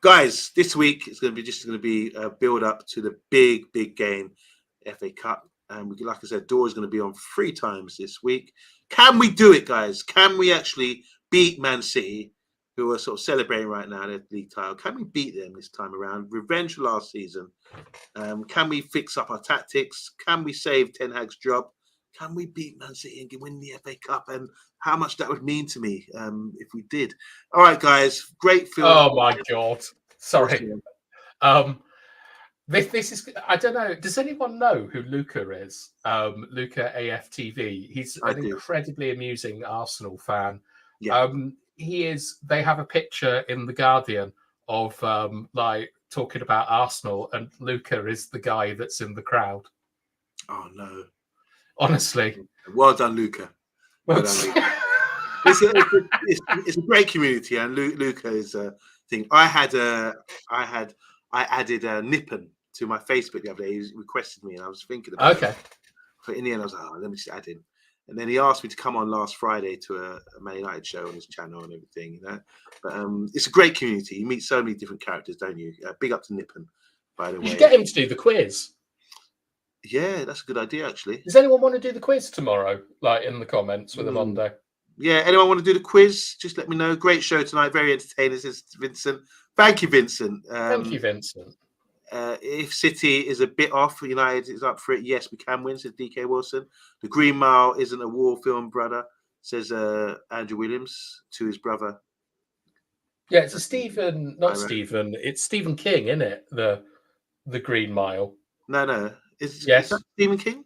guys, this week is going to be a build up to the big game, FA Cup. And like I said, Dora is going to be on 3 times this week. Can we do it, guys? Can we actually beat Man City, who are sort of celebrating right now their league title? Can we beat them this time around? Revenge for last season. Can we fix up our tactics? Can we save Ten Hag's job? Can we beat Man City and win the FA Cup? And how much that would mean to me if we did. All right, guys. Great film. Oh, my God. Sorry. This is, I don't know. Does anyone know who Luca is? Luca AFTV. He's an incredibly amusing Arsenal fan. Yeah. They have a picture in The Guardian of like talking about Arsenal, and Luca is the guy that's in the crowd. Oh, no. Honestly. Well done, Luca. Well done, Luca. It's a great community, and Luca is a thing. I added Nippon to my Facebook the other day. He requested me, and I was thinking about it. But in the end, I was like, oh, let me just add him. And then he asked me to come on last Friday to a Man United show on his channel and everything, you know. But it's a great community. You meet so many different characters, don't you? Big up to Nippon, by the way. You should get him to do the quiz. Yeah, that's a good idea, actually. Does anyone want to do the quiz tomorrow, like in the comments with a Monday? Yeah, anyone want to do the quiz? Just let me know. Great show tonight. Very entertaining, says Vincent. Thank you, Vincent. Thank you, Vincent. If City is a bit off, United is up for it. Yes, we can win, says DK Wilson. The Green Mile isn't a war film, brother, says Andrew Williams to his brother. Yeah, it's a Stephen, not Stephen. It's Stephen King, isn't it? The Green Mile. No. Is that Stephen King?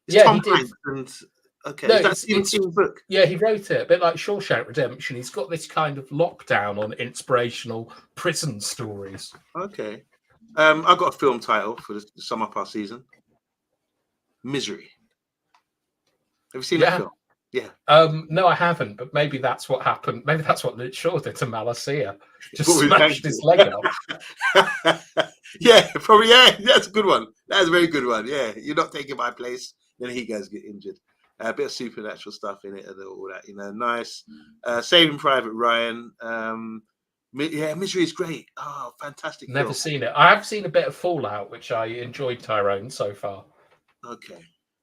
It's Tom he did. And, okay, no, is that Stephen King's book? Yeah, he wrote it. A bit like Shawshank Redemption. He's got this kind of lockdown on inspirational prison stories. Okay. I've got a film title for to sum up our season. Misery. Have you seen that film? Yeah. No, I haven't, but maybe that's what happened. Maybe that's what Luke Shaw did to Malacia. Just smashed his leg off. Yeah, probably. Yeah, that's a good one. That's a very good one. Yeah, you're not taking my place. Then he guys get injured. A bit of supernatural stuff in it and all that. You know, nice. Saving Private Ryan. Yeah, Misery is great. Oh, fantastic. Never seen it. I have seen a bit of Fallout, which I enjoyed, Tyrone, so far. Okay.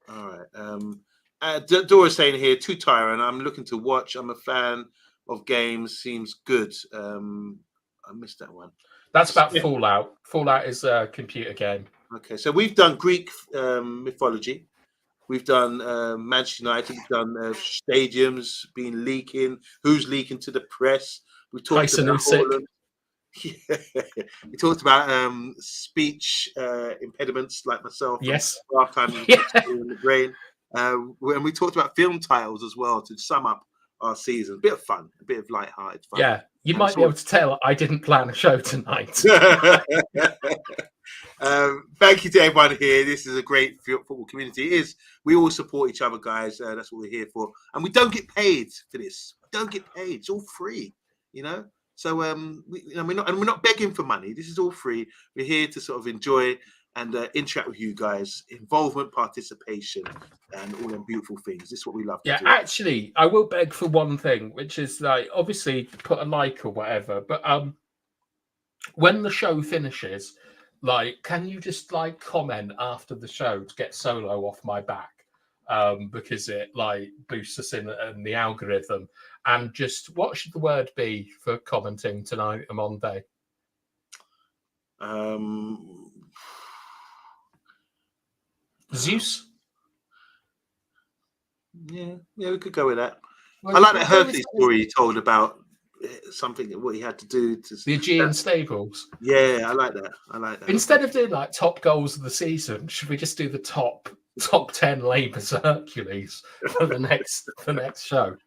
All right. Dora's saying here, to Tyrone, I'm looking to watch. I'm a fan of games. Seems good. I missed that one. That's about Fallout. Fallout is a computer game. Okay, so we've done Greek mythology. We've done Manchester United. We've done stadiums being leaking. Who's leaking to the press? We talked about Holland. Yeah. We talked about speech impediments like myself. Yes. Last time in the brain. And we talked about film titles as well to sum up our season. A bit of fun, a bit of light-hearted fun. Yeah, you might be able to tell I didn't plan a show tonight. Thank you to everyone here. This is a great football community. It is. We all support each other, guys. That's what we're here for. And we don't get paid for this. We don't get paid. It's all free, you know. So we're not begging for money. This is all free. We're here to sort of enjoy and interact with you guys. Involvement, participation, and all them beautiful things. This is what we love to do. Yeah, actually, I will beg for one thing, which is like obviously put a like or whatever. But when the show finishes, like, can you just like comment after the show to get Solo off my back? Because it like boosts us in the algorithm. And just what should the word be for commenting tonight on Monday? Zeus? Yeah, we could go with that. Well, I like that Hercules story you told about something what he had to do to the Aegean stables. Yeah, I like that. Instead of doing like top goals of the season, should we just do the top 10 labours of Hercules for the next show?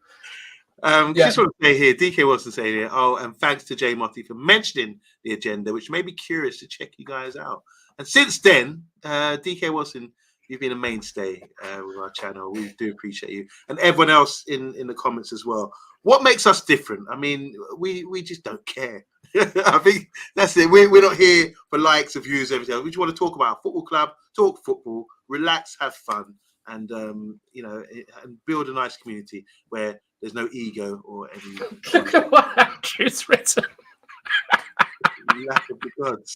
Just want to say here, DK Wilson saying here, and thanks to Jay Motti for mentioning the agenda, which made me curious to check you guys out. And since then, DK Wilson, you've been a mainstay with our channel. We do appreciate you. And everyone else in the comments as well. What makes us different? I mean, we just don't care. I think that's it. We're not here for likes or views, everything else. We just want to talk about our football club, talk football, relax, have fun, and and build a nice community where there's no ego or any. Look at what Andrew's written. Lack of the gods.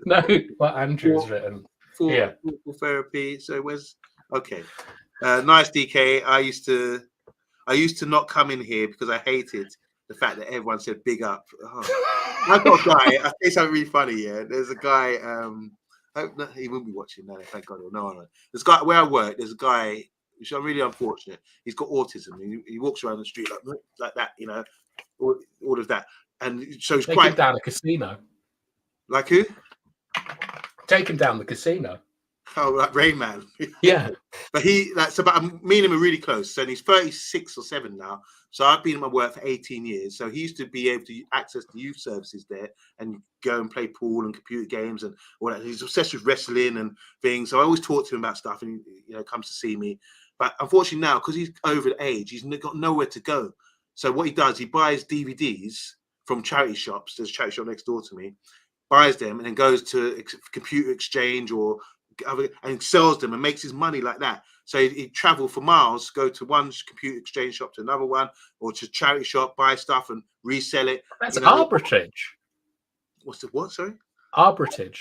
No, what Andrew's written. For therapy. So where's okay? Nice DK. I used to not come in here because I hated the fact that everyone said big up. Oh. I've got a guy. I say something really funny. Yeah, there's a guy. He wouldn't be watching. No, thank God. No. There's a guy where I work. There's a guy. Which I'm really unfortunate. He's got autism. He walks around the street like that. You know, all of that. And so it's Take him down a casino. Like who? Take him down the casino. Oh, like Rain Man. Yeah. But me and him are really close. So he's 36 or 7 now. So I've been in my work for 18 years. So he used to be able to access the youth services there and go and play pool and computer games and all that. He's obsessed with wrestling and things. So I always talk to him about stuff, and comes to see me. But unfortunately now, because he's over the age, he's got nowhere to go. So what he does, he buys DVDs from charity shops. There's a charity shop next door to me. Buys them and then goes to computer exchange and sells them and makes his money like that. So he'd travel for miles, go to one computer exchange shop to another one, or to charity shop, buy stuff and resell it. That's arbitrage. What's the what? Sorry, arbitrage.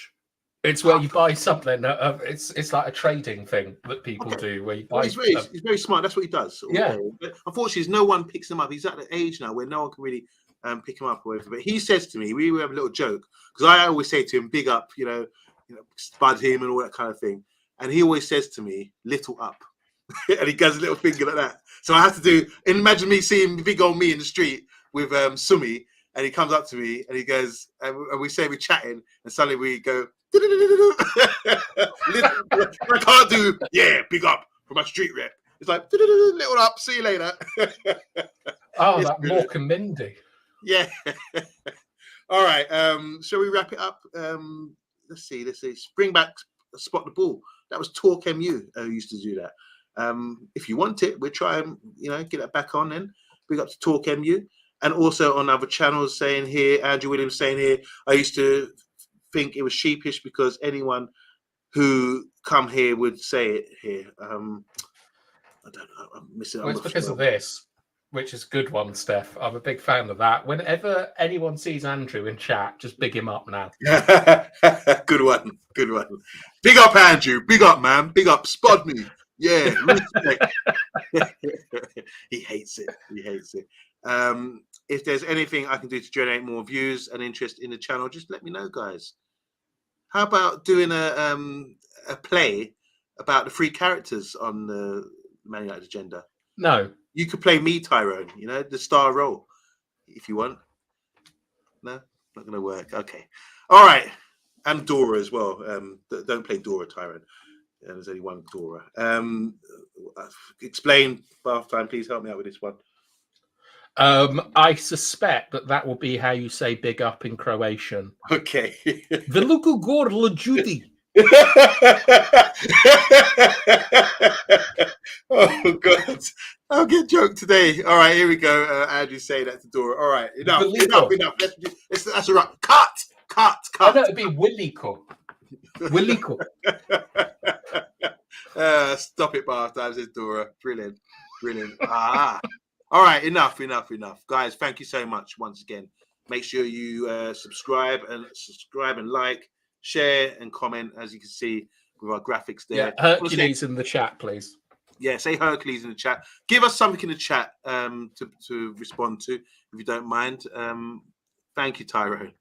It's where you buy something. It's like a trading thing that people do. Where you buy. He's very smart. That's what he does. Yeah. But unfortunately, no one picks him up. He's at the age now where no one can really pick him up or whatever. But he says to me, we have a little joke because I always say to him, "Big up," spud him and all that kind of thing. And he always says to me, "Little up," and he does a little finger like that. So I have to imagine me seeing big old me in the street with Sumi, and he comes up to me and he goes, and we're chatting, and suddenly we go. I can't do big up for my street rep. It's like little up, see you later. Oh, that Mork and Mindy. Yeah. All right. Shall we wrap it up? Let's see. Bring back Spot the Ball. That was Talk MU who used to do that. If you want it, we'll try and get that back on then. Big up to Talk MU. And also on other channels saying here, Andrew Williams saying here, I used to think it was sheepish because anyone who come here would say it here. I don't know. I'm missing. Well, it's because of this, which is a good one, Steph. I'm a big fan of that. Whenever anyone sees Andrew in chat, just big him up now. Good one. Big up, Andrew. Big up, man. Big up. Spot me. Yeah. Respect. He hates it. If there's anything I can do to generate more views and interest in the channel, just let me know, guys. How about doing a play about the 3 characters on the Man United agenda? No. You could play me, Tyrone, the star role, if you want. No? Not going to work. Okay. All right. And Dora as well. Don't play Dora, Tyrone. There's only one Dora. Explain, Bath Time. Please help me out with this one. I suspect that will be how you say big up in Croatian. Okay. Veliko gorlo Judy. Oh God! I'll get joke today. All right, here we go. Andrew say that to Dora. All right, enough. That's all right. Cut. Oh, no, it'd be Williko. Stop it, Bath Time, says Dora. Brilliant. All right, enough. Guys, thank you so much once again. Make sure you subscribe and like, share and comment, as you can see with our graphics there. Yeah, Hercules in the chat, please. Yeah, say Hercules in the chat. Give us something in the chat to respond to, if you don't mind. Thank you, Tyrone.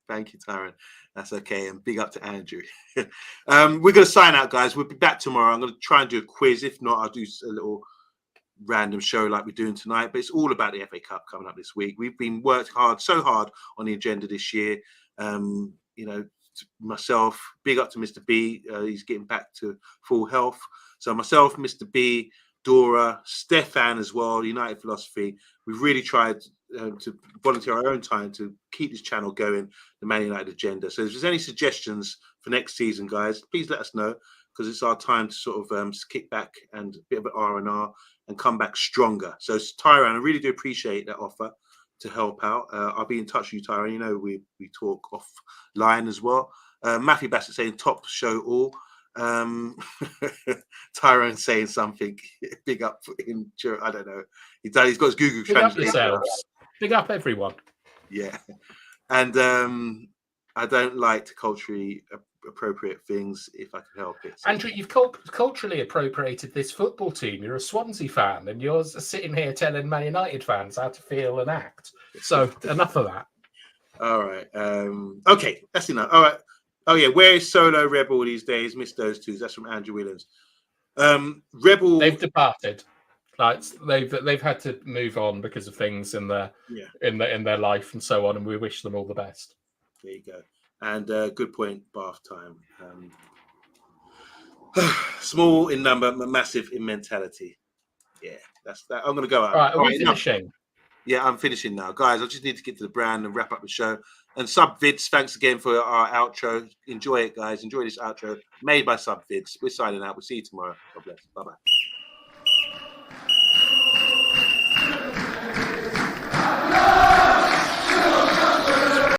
That's okay. And big up to Andrew. We're going to sign out, guys. We'll be back tomorrow. I'm going to try and do a quiz. If not, I'll do a little random show like we're doing tonight. But it's all about the FA Cup coming up this week. We've been worked so hard on the agenda this year. Myself, big up to Mr. B. He's getting back to full health. So myself, Mr. B, Dora, Stefan as well, United Philosophy. We've really tried to volunteer our own time to keep this channel going, the Man United agenda. So if there's any suggestions for next season, guys, please let us know, because it's our time to sort of kick back and a bit of an R&R and come back stronger. So Tyrone, I really do appreciate that offer to help out. I'll be in touch with you, Tyrone. We talk offline as well. Matthew Bassett saying top show all. Tyrone saying something. Big up for him. I don't know. He's got his Google Translate. Big up yourselves. Big up everyone. Yeah. And I don't like to culturally appropriate things if I can help it. So. Andrew, you've culturally appropriated this football team. You're a Swansea fan, and you're sitting here telling Man United fans how to feel and act. So enough of that. All right. Okay, that's enough. All right. Oh yeah, where is Solo Rebel these days? Missed those two. That's from Andrew Williams. Rebel. They've departed. Like they've had to move on because of things in their in their life and so on, and we wish them all the best. There you go. And good point. Bath time. Small in number, but massive in mentality. Yeah, that's that. I'm gonna go out. All right, are we finishing? No. Yeah, I'm finishing now, guys. I just need to get to the brand and wrap up the show. And Subvids, thanks again for our outro. Enjoy it, guys. Enjoy this outro made by Subvids. We're signing out. We'll see you tomorrow. God bless. Bye bye.